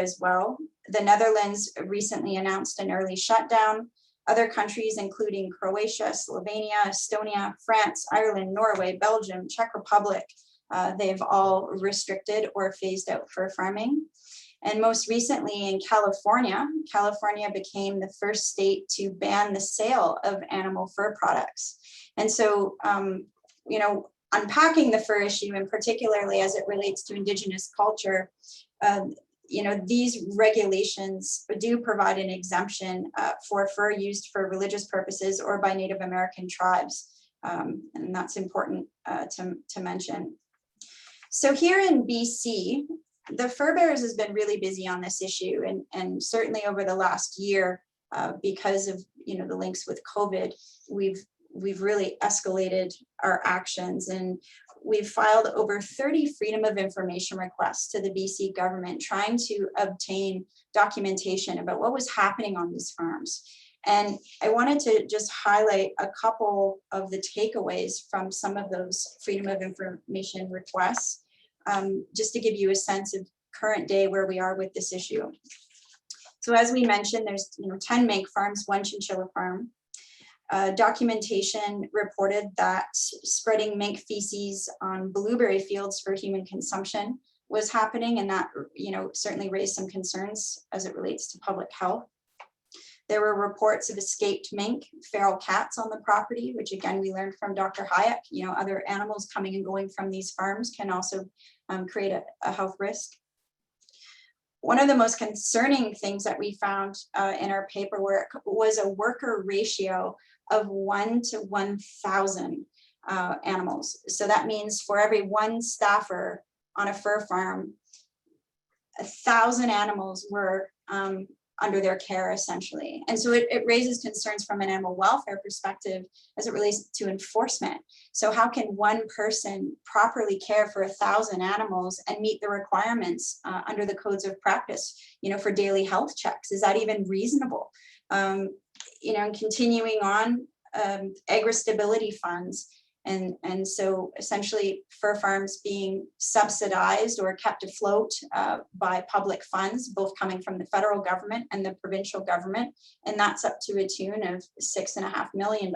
as well. The Netherlands recently announced an early shutdown. Other countries, including Croatia, Slovenia, Estonia, France, Ireland, Norway, Belgium, Czech Republic, they've all restricted or phased out fur farming. And most recently in California became the first state to ban the sale of animal fur products. And so, unpacking the fur issue, and particularly as it relates to Indigenous culture, these regulations do provide an exemption for fur used for religious purposes or by Native American tribes. And that's important to mention. So here in BC, the fur bearers has been really busy on this issue, and certainly over the last year, because of the links with COVID, we've really escalated our actions, and we've filed over 30 freedom of information requests to the BC government, trying to obtain documentation about what was happening on these farms. And I wanted to just highlight a couple of the takeaways from some of those freedom of information requests, just to give you a sense of current day where we are with this issue. So as we mentioned, there's 10 mink farms, 1 chinchilla farm. Documentation reported that spreading mink feces on blueberry fields for human consumption was happening, and that certainly raised some concerns as it relates to public health. There were reports of escaped mink, feral cats on the property, which again, we learned from Dr. Hayek, other animals coming and going from these farms can also create a health risk. One of the most concerning things that we found in our paperwork was a worker ratio of 1 to 1,000 animals. So that means for every 1 staffer on a fur farm, 1,000 animals were under their care, essentially. And so it raises concerns from an animal welfare perspective as it relates to enforcement. So how can one person properly care for 1,000 animals and meet the requirements under the codes of practice, for daily health checks? Is that even reasonable? And continuing on, agri-stability funds. And so essentially fur farms being subsidized or kept afloat by public funds, both coming from the federal government and the provincial government. And that's up to a tune of $6.5 million.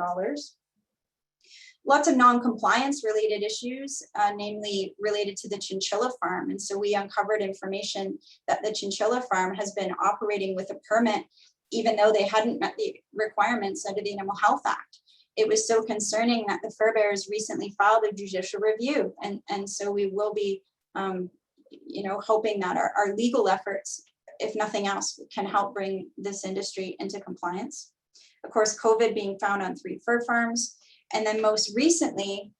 Lots of non-compliance related issues, namely related to the chinchilla farm. And so we uncovered information that the chinchilla farm has been operating with a permit, even though they hadn't met the requirements under the Animal Health Act. It was so concerning that the fur bearers recently filed a judicial review. And so we will be, hoping that our legal efforts, if nothing else, can help bring this industry into compliance. Of course, COVID being found on 3 fur farms, and then most recently,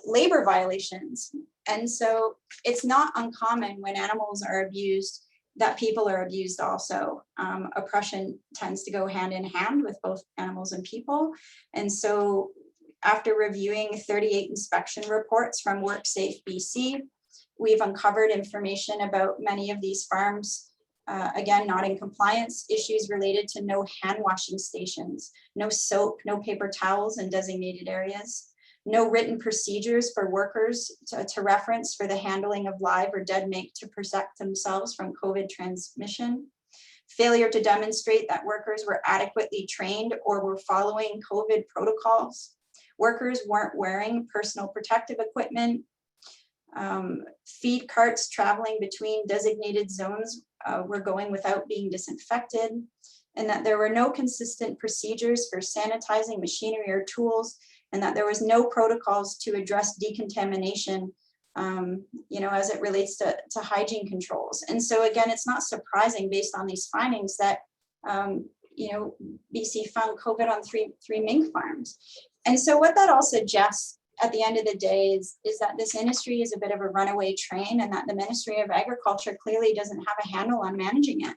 labor violations. And so it's not uncommon when animals are abused that people are abused also. Oppression tends to go hand in hand with both animals and people. And so after reviewing 38 inspection reports from WorkSafe BC, we've uncovered information about many of these farms, again, not in compliance, issues related to no hand washing stations, no soap, no paper towels in designated areas, no written procedures for workers to reference for the handling of live or dead mink to protect themselves from COVID transmission, failure to demonstrate that workers were adequately trained or were following COVID protocols, workers weren't wearing personal protective equipment, feed carts traveling between designated zones were going without being disinfected, and that there were no consistent procedures for sanitizing machinery or tools, and that there was no protocols to address decontamination, as it relates to hygiene controls. And so again, it's not surprising based on these findings that, BC found COVID on three mink farms. And so what that all suggests at the end of the day is that this industry is a bit of a runaway train, and that the Ministry of Agriculture clearly doesn't have a handle on managing it.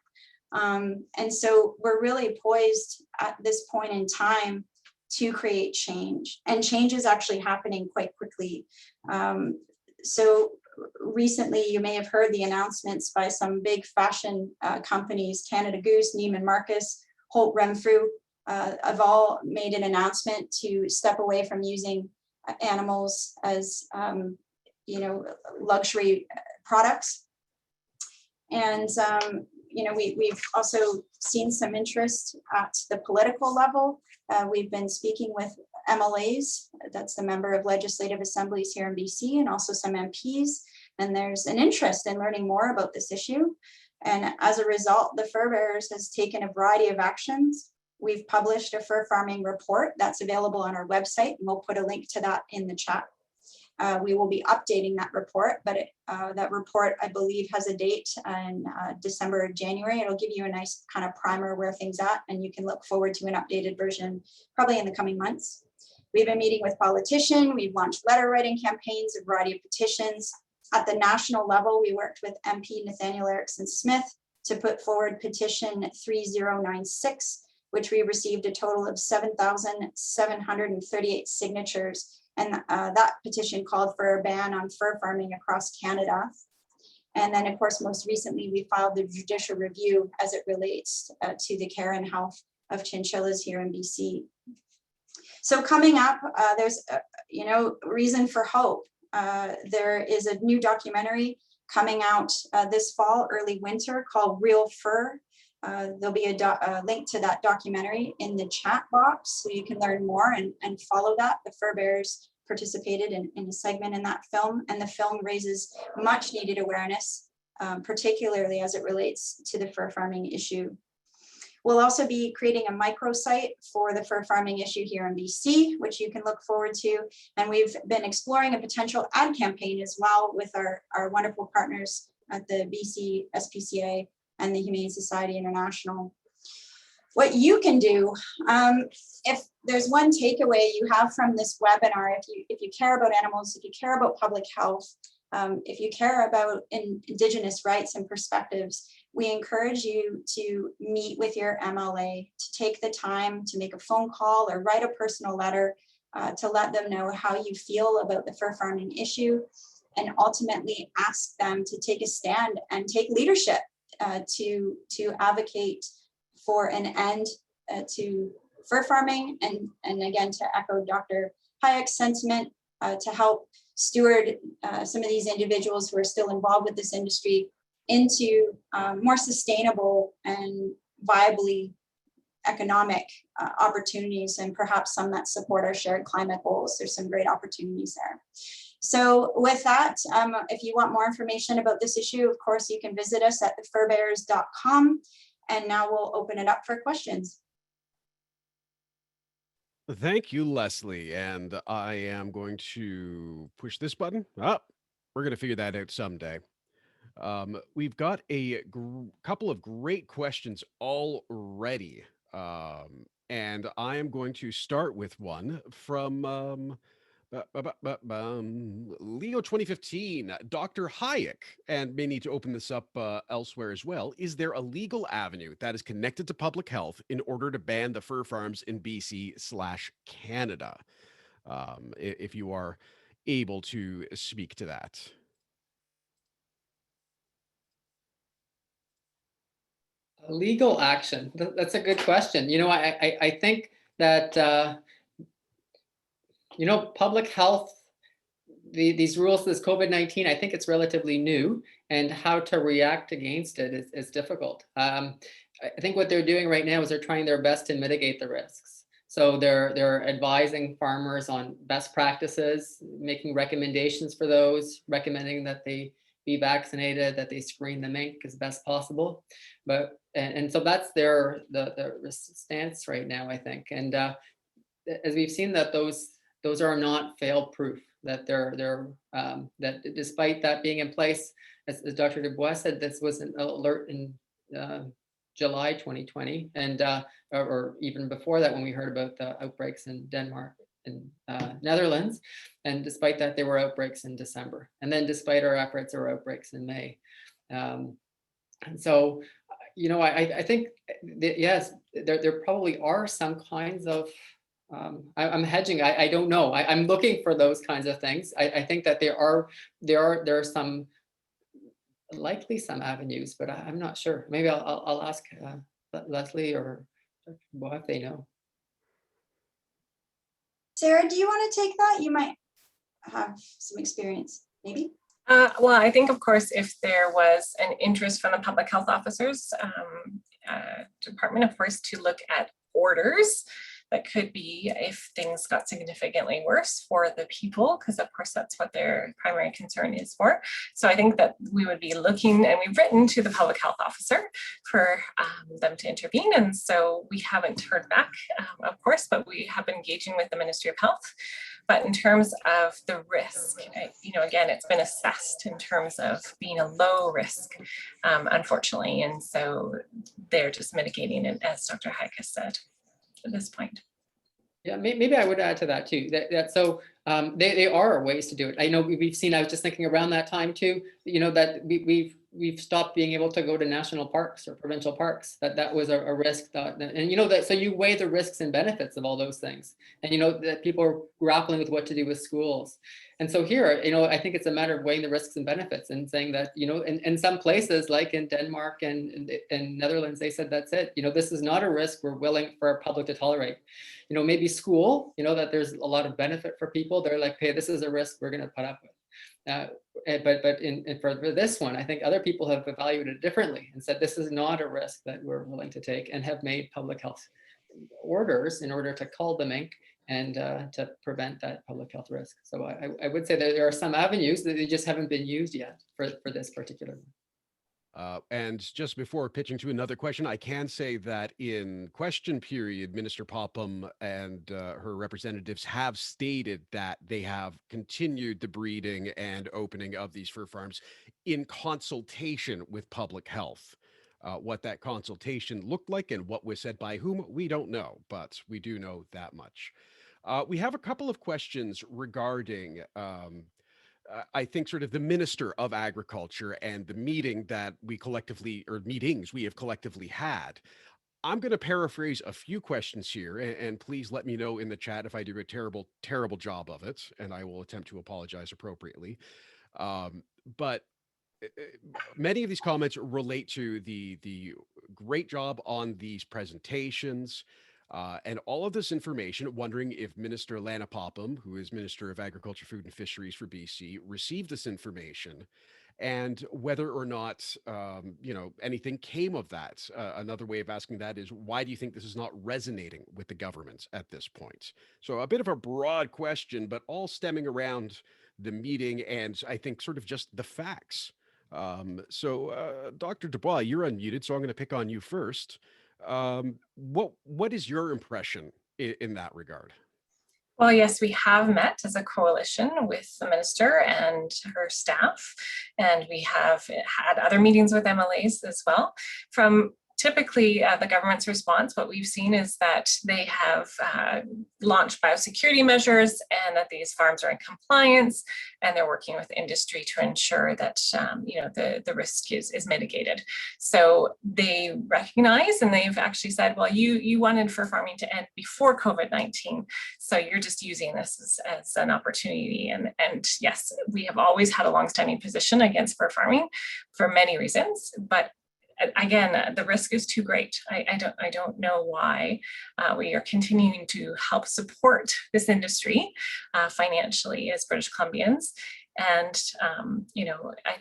And so we're really poised at this point in time to create change, and change is actually happening quite quickly. So recently, you may have heard the announcements by some big fashion companies, Canada Goose, Neiman Marcus, Holt Renfrew, have all made an announcement to step away from using animals as luxury products. And we've also seen some interest at the political level. We've been speaking with MLAs, that's the member of legislative assemblies here in BC, and also some MPs, and there's an interest in learning more about this issue. And as a result, the Fur Bearers has taken a variety of actions. We've published a fur farming report that's available on our website, and we'll put a link to that in the chat. We will be updating that report, but that report, I believe, has a date in December or January. It'll give you a nice kind of primer where things at, and you can look forward to an updated version probably in the coming months. We've been meeting with politicians. We've launched letter writing campaigns, a variety of petitions. At the national level, we worked with MP Nathaniel Erickson Smith to put forward petition 3096, which we received a total of 7,738 signatures. And that petition called for a ban on fur farming across Canada. And then, of course, most recently, we filed the judicial review as it relates to the care and health of chinchillas here in BC. So coming up, there's reason for hope. There is a new documentary coming out this fall, early winter, called Real Fur. There'll be a link to that documentary in the chat box, so you can learn more and follow that. The Fur Bearers participated in a segment in that film, and the film raises much needed awareness, particularly as it relates to the fur farming issue. We'll also be creating a microsite for the fur farming issue here in BC, which you can look forward to. And we've been exploring a potential ad campaign as well with our wonderful partners at the BC SPCA and the Humane Society International. What you can do, if there's one takeaway you have from this webinar, if you care about animals, if you care about public health, if you care about Indigenous rights and perspectives, we encourage you to meet with your MLA, to take the time to make a phone call or write a personal letter to let them know how you feel about the fur farming issue, and ultimately ask them to take a stand and take leadership to advocate for an end to fur farming, and again, to echo Dr. Hayek's sentiment, to help steward some of these individuals who are still involved with this industry into more sustainable and viably economic opportunities, and perhaps some that support our shared climate goals. There's some great opportunities there. So with that, if you want more information about this issue, of course, you can visit us at thefurbearers.com. And now we'll open it up for questions. Thank you, Lesley. And I am going to push this button. Oh, we're going to figure that out someday. We've got a couple of great questions already. And I am going to start with one from Leo 2015, Dr. Hayek, and may need to open this up elsewhere as well. Is there a legal avenue that is connected to public health in order to ban the fur farms in BC/Canada? If you are able to speak to that. Legal action, that's a good question. I think that, public health, these rules, this COVID-19, I think it's relatively new, and how to react against it is difficult. I think what they're doing right now is they're trying their best to mitigate the risks. So they're advising farmers on best practices, making recommendations for those, recommending that they be vaccinated, that they screen the mink as best possible. And so that's the stance right now, I think. And as we've seen, that those are not fail-proof, that that despite that being in place, as Dr. Dubois said, this was an alert in July 2020, and or even before that, when we heard about the outbreaks in Denmark. Netherlands. And despite that, there were outbreaks in December. And then despite our efforts, there were outbreaks in May. And so, I think that, yes, there probably are some kinds of, I'm hedging, I don't know. I'm looking for those kinds of things. I think that there are some, likely some avenues, but I'm not sure. Maybe I'll ask Lesley or Dr. Dubois if they know. Sarah, do you want to take that? You might have some experience, maybe. Well, I think, of course, if there was an interest from the public health officers department, of course, to look at orders, that could be if things got significantly worse for the people, because of course that's what their primary concern is for. So I think that we would be looking, and we've written to the public health officer for them to intervene. And so we haven't heard back, of course, but we have been engaging with the Ministry of Health. But in terms of the risk, again, it's been assessed in terms of being a low risk, unfortunately. And so they're just mitigating it, as Dr. Hayek has said at this point. Yeah, maybe I would add to that too. So they are ways to do it. I know we've seen. I was just thinking around that time too. That we've stopped being able to go to national parks or provincial parks. That was a risk. And so you weigh the risks and benefits of all those things. And that people are grappling with what to do with schools. And so here, I think it's a matter of weighing the risks and benefits and saying that, in some places like in Denmark and Netherlands, they said that's it. This is not a risk we're willing for our public to tolerate. Maybe school, that there's a lot of benefit for people. They're like, hey, this is a risk we're going to put up with. But for this one, I think other people have evaluated it differently and said this is not a risk that we're willing to take, and have made public health orders in order to cull the mink and to prevent that public health risk. So I would say that there are some avenues that they just haven't been used yet for this particular one. And just before pitching to another question, I can say that in question period, Minister Popham and her representatives have stated that they have continued the breeding and opening of these fur farms in consultation with public health. What that consultation looked like and what was said by whom, we don't know, but we do know that much. We have a couple of questions regarding I think sort of the Minister of Agriculture and the meeting that meetings we have collectively had. I'm going to paraphrase a few questions here, and please let me know in the chat if I do a terrible, terrible job of it, and I will attempt to apologize appropriately. But many of these comments relate to the great job on these presentations, and all of this information, wondering if Minister Lana Popham, who is Minister of Agriculture, Food and Fisheries for BC, received this information, and whether or not, anything came of that. Another way of asking that is, why do you think this is not resonating with the government at this point? So a bit of a broad question, but all stemming around the meeting and I think sort of just the facts. Dr. Dubois, you're unmuted, so I'm going to pick on you first. What is your impression in that regard? Well, yes, we have met as a coalition with the minister and her staff, and we have had other meetings with MLAs as well. From typically the government's response, what we've seen is that they have launched biosecurity measures and that these farms are in compliance, and they're working with industry to ensure that the risk is mitigated. So they recognize, and they've actually said, well, you wanted fur farming to end before COVID-19, so you're just using this as an opportunity. And yes, we have always had a longstanding position against fur farming for many reasons, but again, the risk is too great. I don't know why we are continuing to help support this industry financially as British Columbians. And,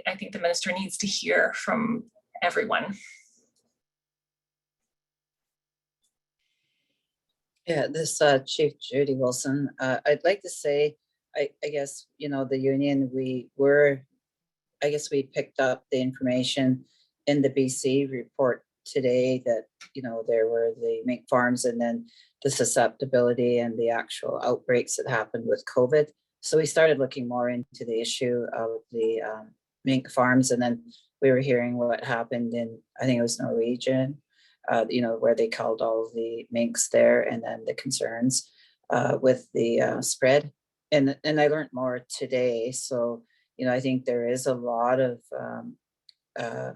I think the minister needs to hear from everyone. Yeah, this Chief Judy Wilson, I'd like to say, I guess, the union, we picked up the information in the BC report today that, there were the mink farms and then the susceptibility and the actual outbreaks that happened with COVID. So we started looking more into the issue of the mink farms. And then we were hearing what happened in, I think it was Norwegian, where they culled all the minks there, and then the concerns. with the spread. And I learned more today. So, I think there is a lot of, I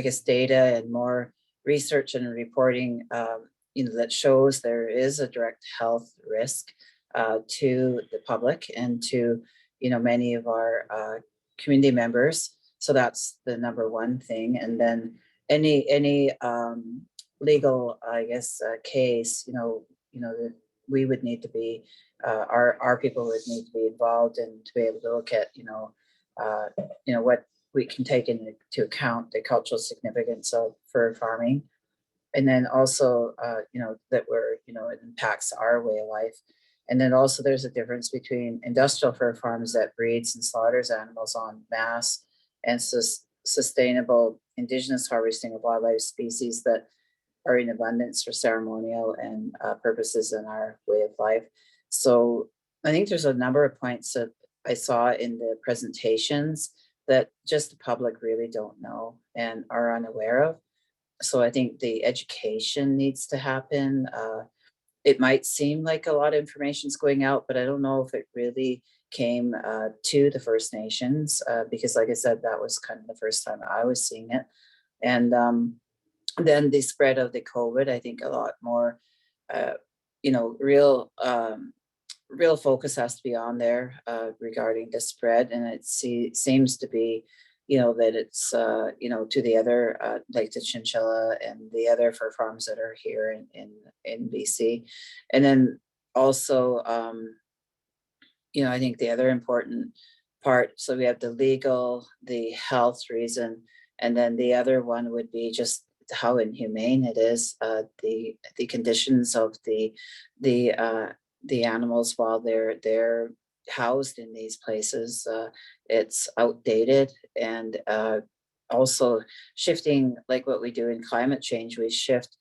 guess, data and more research and reporting, that shows there is a direct health risk to the public and to, many of our community members. So that's the number one thing. And then any legal, I guess, case, that we would need to be, our people would need to be involved and to be able to look at, what we can take into account the cultural significance of fur farming. And then also, that it impacts our way of life. And then also there's a difference between industrial fur farms that breeds and slaughters animals en masse and sustainable indigenous harvesting of wildlife species that are in abundance for ceremonial and purposes in our way of life. So I think there's a number of points that I saw in the presentations that just the public really don't know and are unaware of. So I think the education needs to happen. It might seem like a lot of information is going out, but I don't know if it really came to the First Nations because, like I said, that was kind of the first time I was seeing it. And then the spread of the COVID, I think a lot more, real focus has to be on there regarding the spread. And it seems to be, that it's, to the other, like the Chinchilla and the other fur farms that are here in BC. And then also, I think the other important part, so we have the legal, the health reason, and then the other one would be just how inhumane it is, the conditions of the animals while they're housed in these places. It's outdated, and also shifting, like what we do in climate change, we shift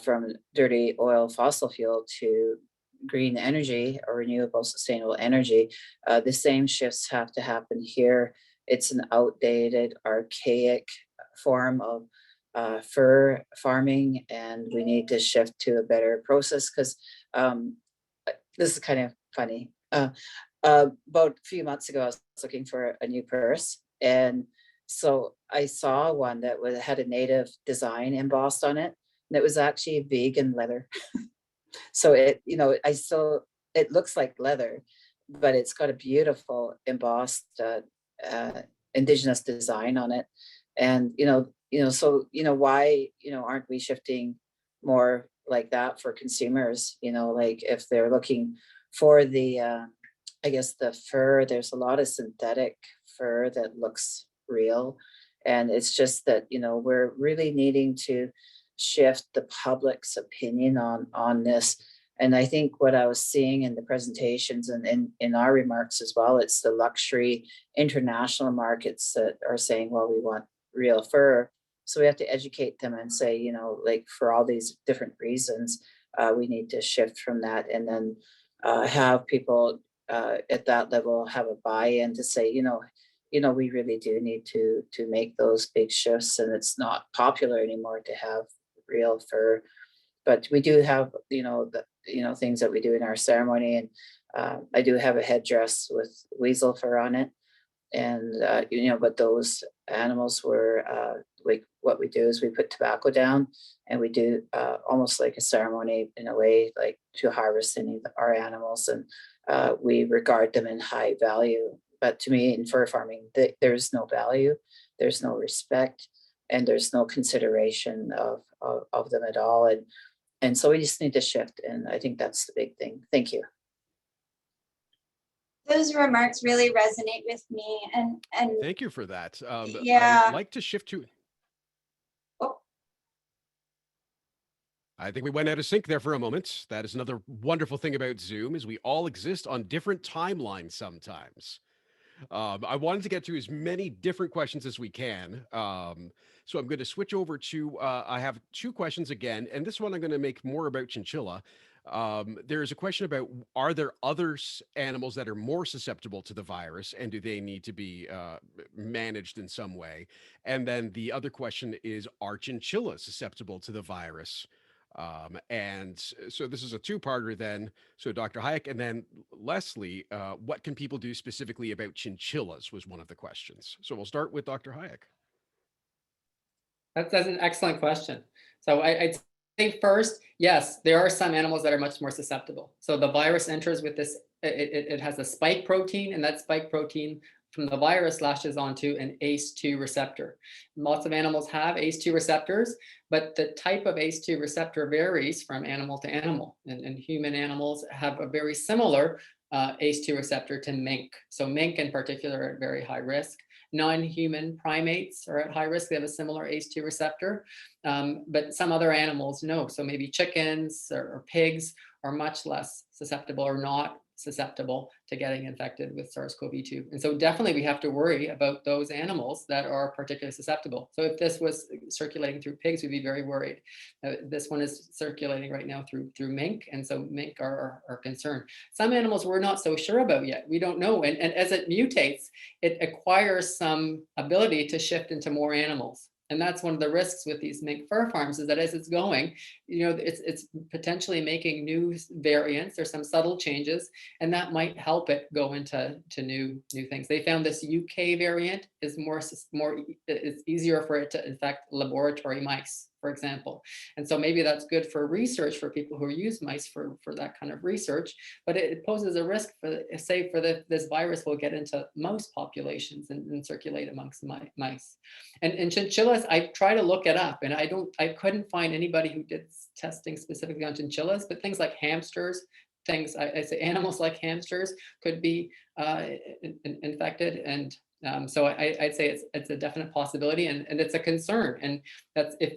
from dirty oil fossil fuel to green energy or renewable sustainable energy. The same shifts have to happen here. It's an outdated, archaic form of fur farming, and we need to shift to a better process because this is kind of funny. About a few months ago, I was looking for a new purse, and so I saw one that had a native design embossed on it, and it was actually vegan leather. So it looks like leather, but it's got a beautiful embossed indigenous design on it. And so why aren't we shifting more like that for consumers? Like if they're looking for the I guess the fur, there's a lot of synthetic fur that looks real, and it's just that we're really needing to shift the public's opinion on this. And I think what I was seeing in the presentations and in our remarks as well, it's the luxury international markets that are saying, well, we want real fur. So we have to educate them and say, like for all these different reasons, we need to shift from that, and then have people at that level have a buy-in to say, we really do need to make those big shifts, and it's not popular anymore to have real fur. But we do have, things that we do in our ceremony, and I do have a headdress with weasel fur on it, and but those animals were like, what we do is we put tobacco down, and we do almost like a ceremony in a way, like to harvest any of our animals, and we regard them in high value. But to me, in fur farming, there's no value, there's no respect, and there's no consideration of them at all. And so we just need to shift, and I think that's the big thing. Thank you. Those remarks really resonate with me, and Thank you for that. Yeah. I'd like to shift to. Oh. I think we went out of sync there for a moment. That is another wonderful thing about Zoom, is we all exist on different timelines sometimes. I wanted to get to as many different questions as we can. So I'm going to switch over to, I have two questions again, and this one I'm going to make more about chinchilla. There's a question about, are there other animals that are more susceptible to the virus, and do they need to be managed in some way? And then the other question is, are chinchillas susceptible to the virus? So this is a two-parter then. So Dr. Hayek and then Lesley, what can people do specifically about chinchillas was one of the questions. So we'll start with Dr. Hayek. That's an excellent question. So I'd say first, yes, there are some animals that are much more susceptible. So the virus enters with this, it has a spike protein, and that spike protein from the virus lashes onto an ACE2 receptor. Lots of animals have ACE2 receptors, but the type of ACE2 receptor varies from animal to animal. And human animals have a very similar ACE2 receptor to mink. So mink in particular are at very high risk. Non-human primates are at high risk. They have a similar ACE2 receptor, but some other animals no. So maybe chickens or pigs are much less susceptible or not susceptible to getting infected with SARS-CoV-2. And so definitely we have to worry about those animals that are particularly susceptible. So if this was circulating through pigs, we'd be very worried. This one is circulating right now through mink, and so mink are concerned. Some animals we're not so sure about yet. We don't know, and as it mutates, it acquires some ability to shift into more animals. And that's one of the risks with these mink fur farms, is that as it's going, it's potentially making new variants or some subtle changes, and that might help it go into new things. They found this UK variant is it's easier for it to infect laboratory mice, for example. And so maybe that's good for research for people who use mice for that kind of research, but it poses a risk for, say, this virus will get into mouse populations and circulate amongst mice. And chinchillas, I try to look it up, and I couldn't find anybody who did testing specifically on chinchillas, but things like hamsters, I say animals like hamsters could be infected, and so I'd say it's a definite possibility, and it's a concern. And that's, if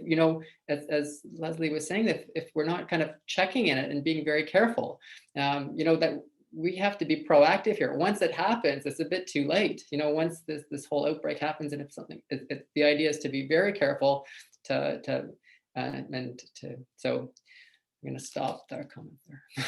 as Lesley was saying, if we're not kind of checking in it and being very careful, that we have to be proactive here. Once it happens, it's a bit too late. Once this whole outbreak happens, and if something, the idea is to be very careful so I'm going to stop that comment there.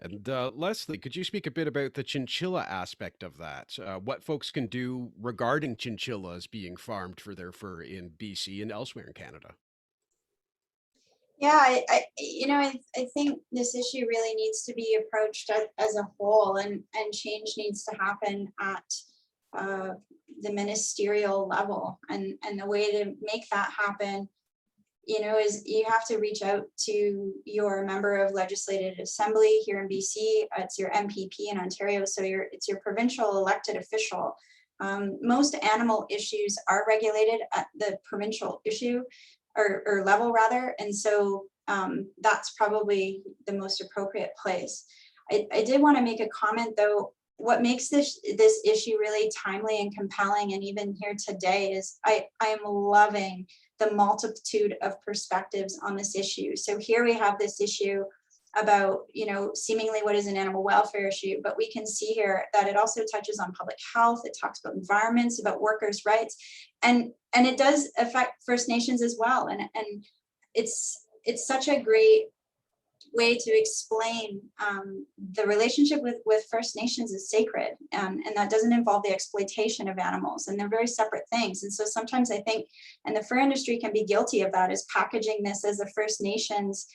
And Lesley, could you speak a bit about the chinchilla aspect of that? What folks can do regarding chinchillas being farmed for their fur in BC and elsewhere in Canada? Yeah, I think this issue really needs to be approached as a whole, and change needs to happen at the ministerial level. And the way to make that happen, is you have to reach out to your member of legislative assembly here in BC. It's your MPP in Ontario, so it's your provincial elected official. Most animal issues are regulated at the provincial issue or level rather, and so that's probably the most appropriate place. I did want to make a comment though. What makes this issue really timely and compelling, and even here today, is I am loving the multitude of perspectives on this issue. So here we have this issue about, seemingly what is an animal welfare issue, but we can see here that it also touches on public health. It talks about environments, about workers' rights, and it does affect First Nations as well. And it's such a great way to explain the relationship with First Nations is sacred, and that doesn't involve the exploitation of animals, and they're very separate things. And so sometimes I think, and the fur industry can be guilty of that, is packaging this as a First Nations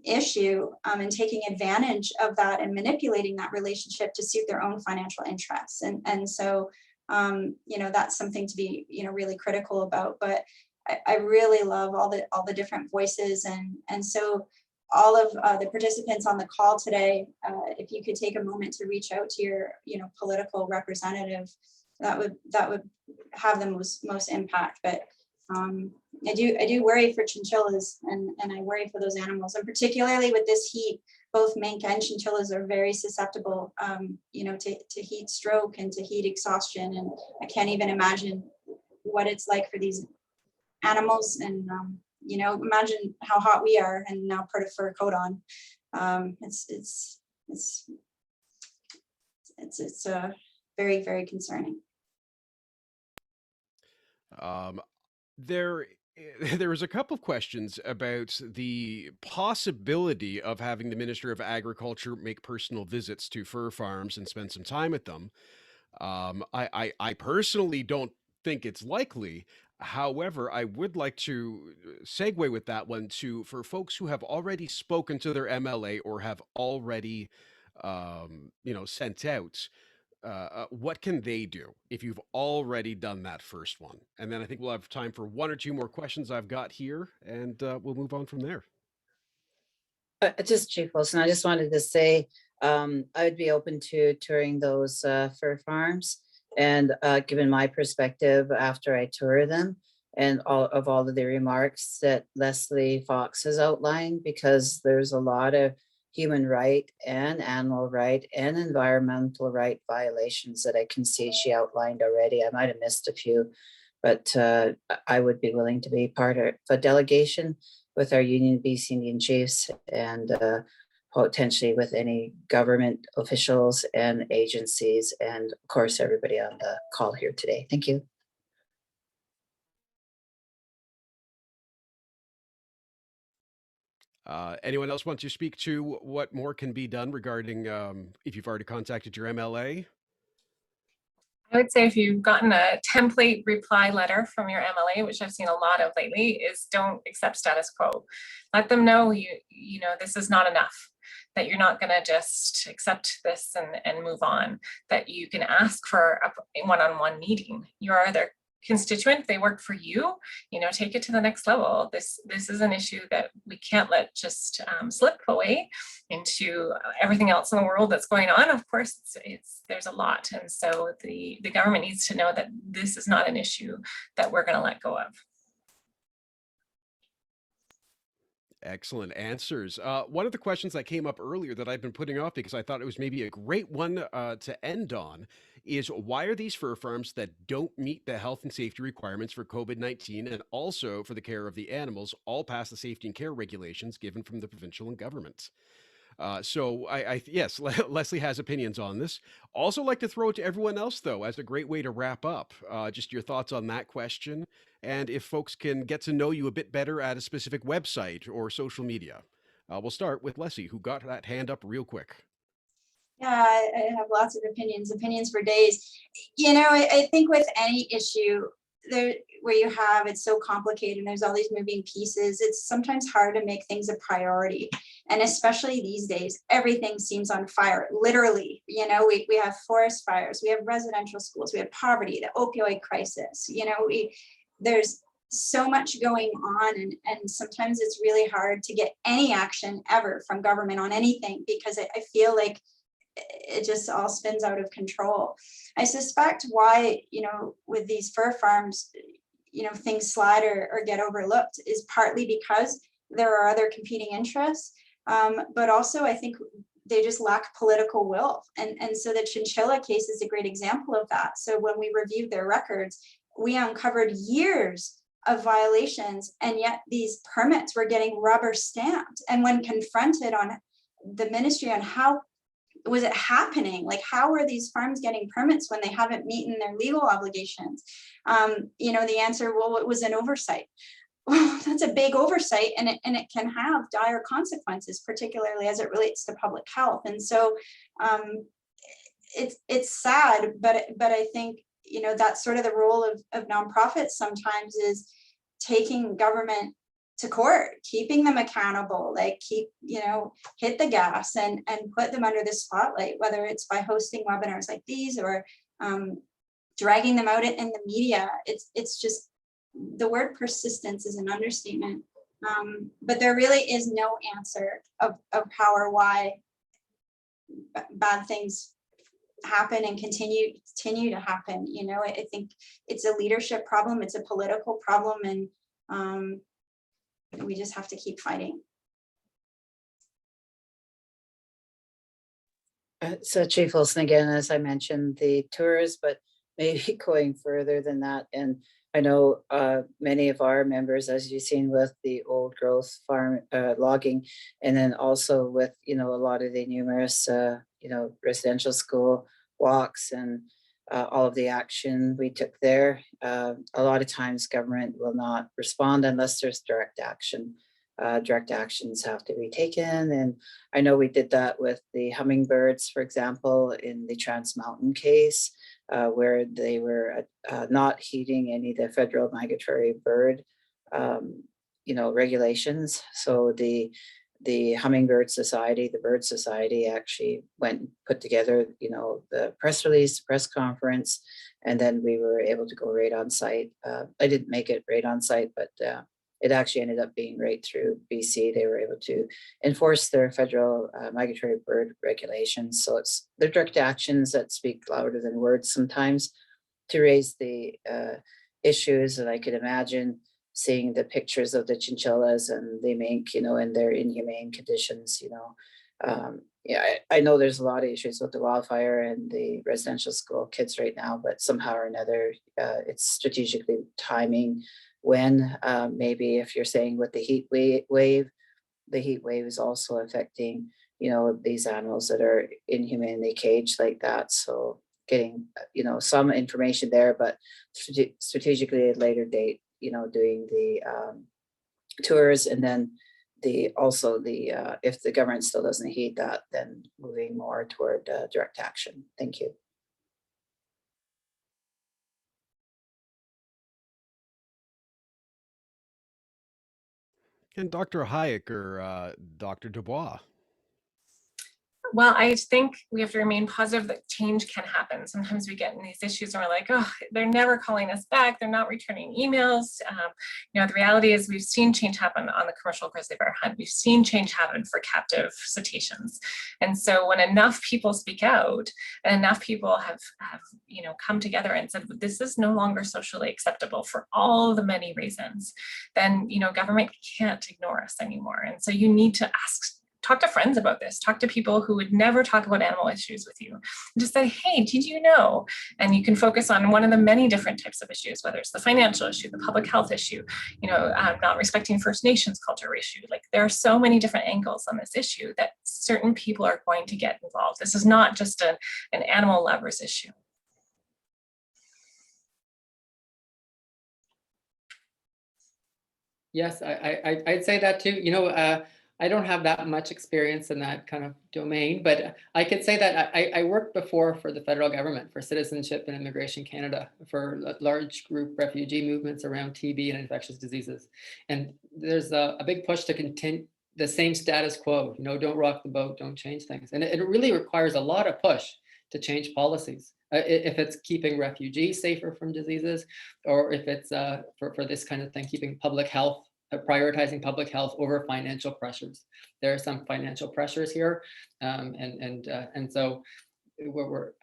issue and taking advantage of that and manipulating that relationship to suit their own financial interests. And so that's something to be really critical about. But I really love all the different voices, and so all of the participants on the call today, if you could take a moment to reach out to your political representative, that would have the most impact. But I do worry for chinchillas, and I worry for those animals, and particularly with this heat, both mink and chinchillas are very susceptible to heat stroke and to heat exhaustion. And I can't even imagine what it's like for these animals. And imagine how hot we are and now put a fur coat on. It's very, very concerning. There was a couple of questions about the possibility of having the Minister of Agriculture make personal visits to fur farms and spend some time with them. I personally don't think it's likely. However, I would like to segue with that one to for folks who have already spoken to their MLA or have already, sent out. What can they do if you've already done that first one? And then I think we'll have time for one or two more questions I've got here, and we'll move on from there. Just Chief Wilson, I just wanted to say, I would be open to touring those fur farms. And given my perspective after I tour them and all of the remarks that Lesley Fox has outlined, because there's a lot of human right and animal right and environmental right violations that I can see she outlined already. I might have missed a few, but I would be willing to be part of a delegation with our Union BC Indian Chiefs and potentially with any government officials and agencies, and of course, everybody on the call here today. Thank you. Anyone else want to speak to what more can be done regarding if you've already contacted your MLA? I would say if you've gotten a template reply letter from your MLA, which I've seen a lot of lately, is don't accept status quo. Let them know you know this is not enough, that you're not going to just accept this and move on, that you can ask for a one-on-one meeting. You are their constituent, they work for you, take it to the next level. This is an issue that we can't let just slip away into everything else in the world that's going on. Of course, there's a lot, and so the government needs to know that this is not an issue that we're going to let go of. Excellent answers. One of the questions that came up earlier that I've been putting off because I thought it was maybe a great one to end on is why are these fur farms that don't meet the health and safety requirements for COVID-19 and also for the care of the animals all pass the safety and care regulations given from the provincial and government? So yes, Lesley has opinions on this. Also like to throw it to everyone else though, as a great way to wrap up, just your thoughts on that question. And if folks can get to know you a bit better at a specific website or social media. We'll start with Lesley, who got that hand up real quick. Yeah, I have lots of opinions for days. I think with any issue there where you have it's so complicated and there's all these moving pieces, it's sometimes hard to make things a priority. And especially these days, everything seems on fire, literally. We have forest fires, we have residential schools, we have poverty, the opioid crisis. There's so much going on, and sometimes it's really hard to get any action ever from government on anything because I feel like it just all spins out of control. I suspect why, with these fur farms, things slide or get overlooked is partly because there are other competing interests. But also I think they just lack political will. And so the Chinchilla case is a great example of that. So when we reviewed their records, we uncovered years of violations, and yet these permits were getting rubber stamped. And when confronted on the ministry on how was it happening, like how are these farms getting permits when they haven't met their legal obligations? The answer, well, it was an oversight. Well, that's a big oversight, and it can have dire consequences, particularly as it relates to public health. And so it's sad, but I think that's sort of the role of nonprofits sometimes, is taking government to court, keeping them accountable, like hit the gas and put them under the spotlight, whether it's by hosting webinars like these or dragging them out in the media. It's just, the word persistence is an understatement, but there really is no answer of how or why bad things happen and continue to happen. I think it's a leadership problem, it's a political problem, and we just have to keep fighting. So Chief Wilson, again, as I mentioned, the tours, but maybe going further than that. And I know many of our members, as you've seen with the old growth farm logging, and then also with, a lot of the numerous, residential school walks and all of the action we took there. A lot of times government will not respond unless there's direct action. Direct actions have to be taken. And I know we did that with the hummingbirds, for example, in the Trans Mountain case. where they were not heeding any of the federal migratory bird, regulations. So the Hummingbird Society, the Bird Society, actually went and put together, the press release, press conference, and then we were able to go right on site. I didn't make it right on site, but it actually ended up being right through BC. They were able to enforce their federal migratory bird regulations. So it's the direct actions that speak louder than words sometimes to raise the issues. And I could imagine seeing the pictures of the chinchillas and the mink, in their inhumane conditions, I know there's a lot of issues with the wildfire and the residential school kids right now, but somehow or another, it's strategically timing when maybe if you're saying with the heat wave, the heat wave is also affecting, these animals that are inhumanely caged like that. So getting, some information there, but strategically at a later date, doing the tours, and then if the government still doesn't heed that, then moving more toward direct action. Thank you. And Dr. Hayek or Dr. Dubois. Well, I think we have to remain positive that change can happen. Sometimes we get in these issues and we're like, oh, they're never calling us back. They're not returning emails. The reality is we've seen change happen on the commercial grizzly bear hunt. We've seen change happen for captive cetaceans. And so when enough people speak out and enough people have come together and said, this is no longer socially acceptable for all the many reasons, then, government can't ignore us anymore. And so you need to talk to friends about this, talk to people who would never talk about animal issues with you. And just say, hey, did you know? And you can focus on one of the many different types of issues, whether it's the financial issue, the public health issue, not respecting First Nations culture issue. Like there are so many different angles on this issue that certain people are going to get involved. This is not just an animal lovers issue. Yes, I'd say that too. I don't have that much experience in that kind of domain, but I could say that I worked before for the federal government for Citizenship and Immigration Canada for large group refugee movements around TB and infectious diseases. And there's a big push to continue the same status quo, don't rock the boat, don't change things. And it really requires a lot of push to change policies. If it's keeping refugees safer from diseases, or if it's for this kind of thing, keeping public health, prioritizing public health over financial pressures. There are some financial pressures here, and so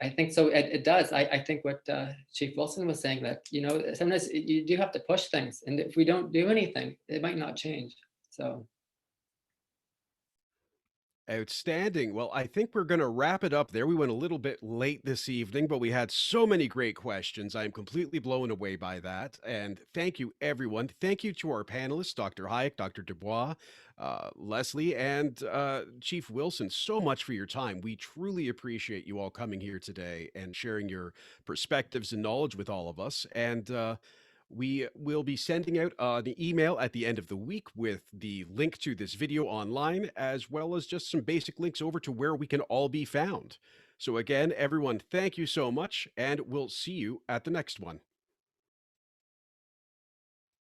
I think so. It does. I think what Chief Wilson was saying, that sometimes you do have to push things, and if we don't do anything, it might not change. So. Outstanding. Well, I think we're going to wrap it up there. We went a little bit late this evening, but we had so many great questions. I'm completely blown away by that. And thank you, everyone. Thank you to our panelists, Dr. Hayek, Dr. Dubois, Lesley, and Chief Wilson, so much for your time. We truly appreciate you all coming here today and sharing your perspectives and knowledge with all of us. And we will be sending out the email at the end of the week with the link to this video online, as well as just some basic links over to where we can all be found. So again, everyone, thank you so much, and we'll see you at the next one.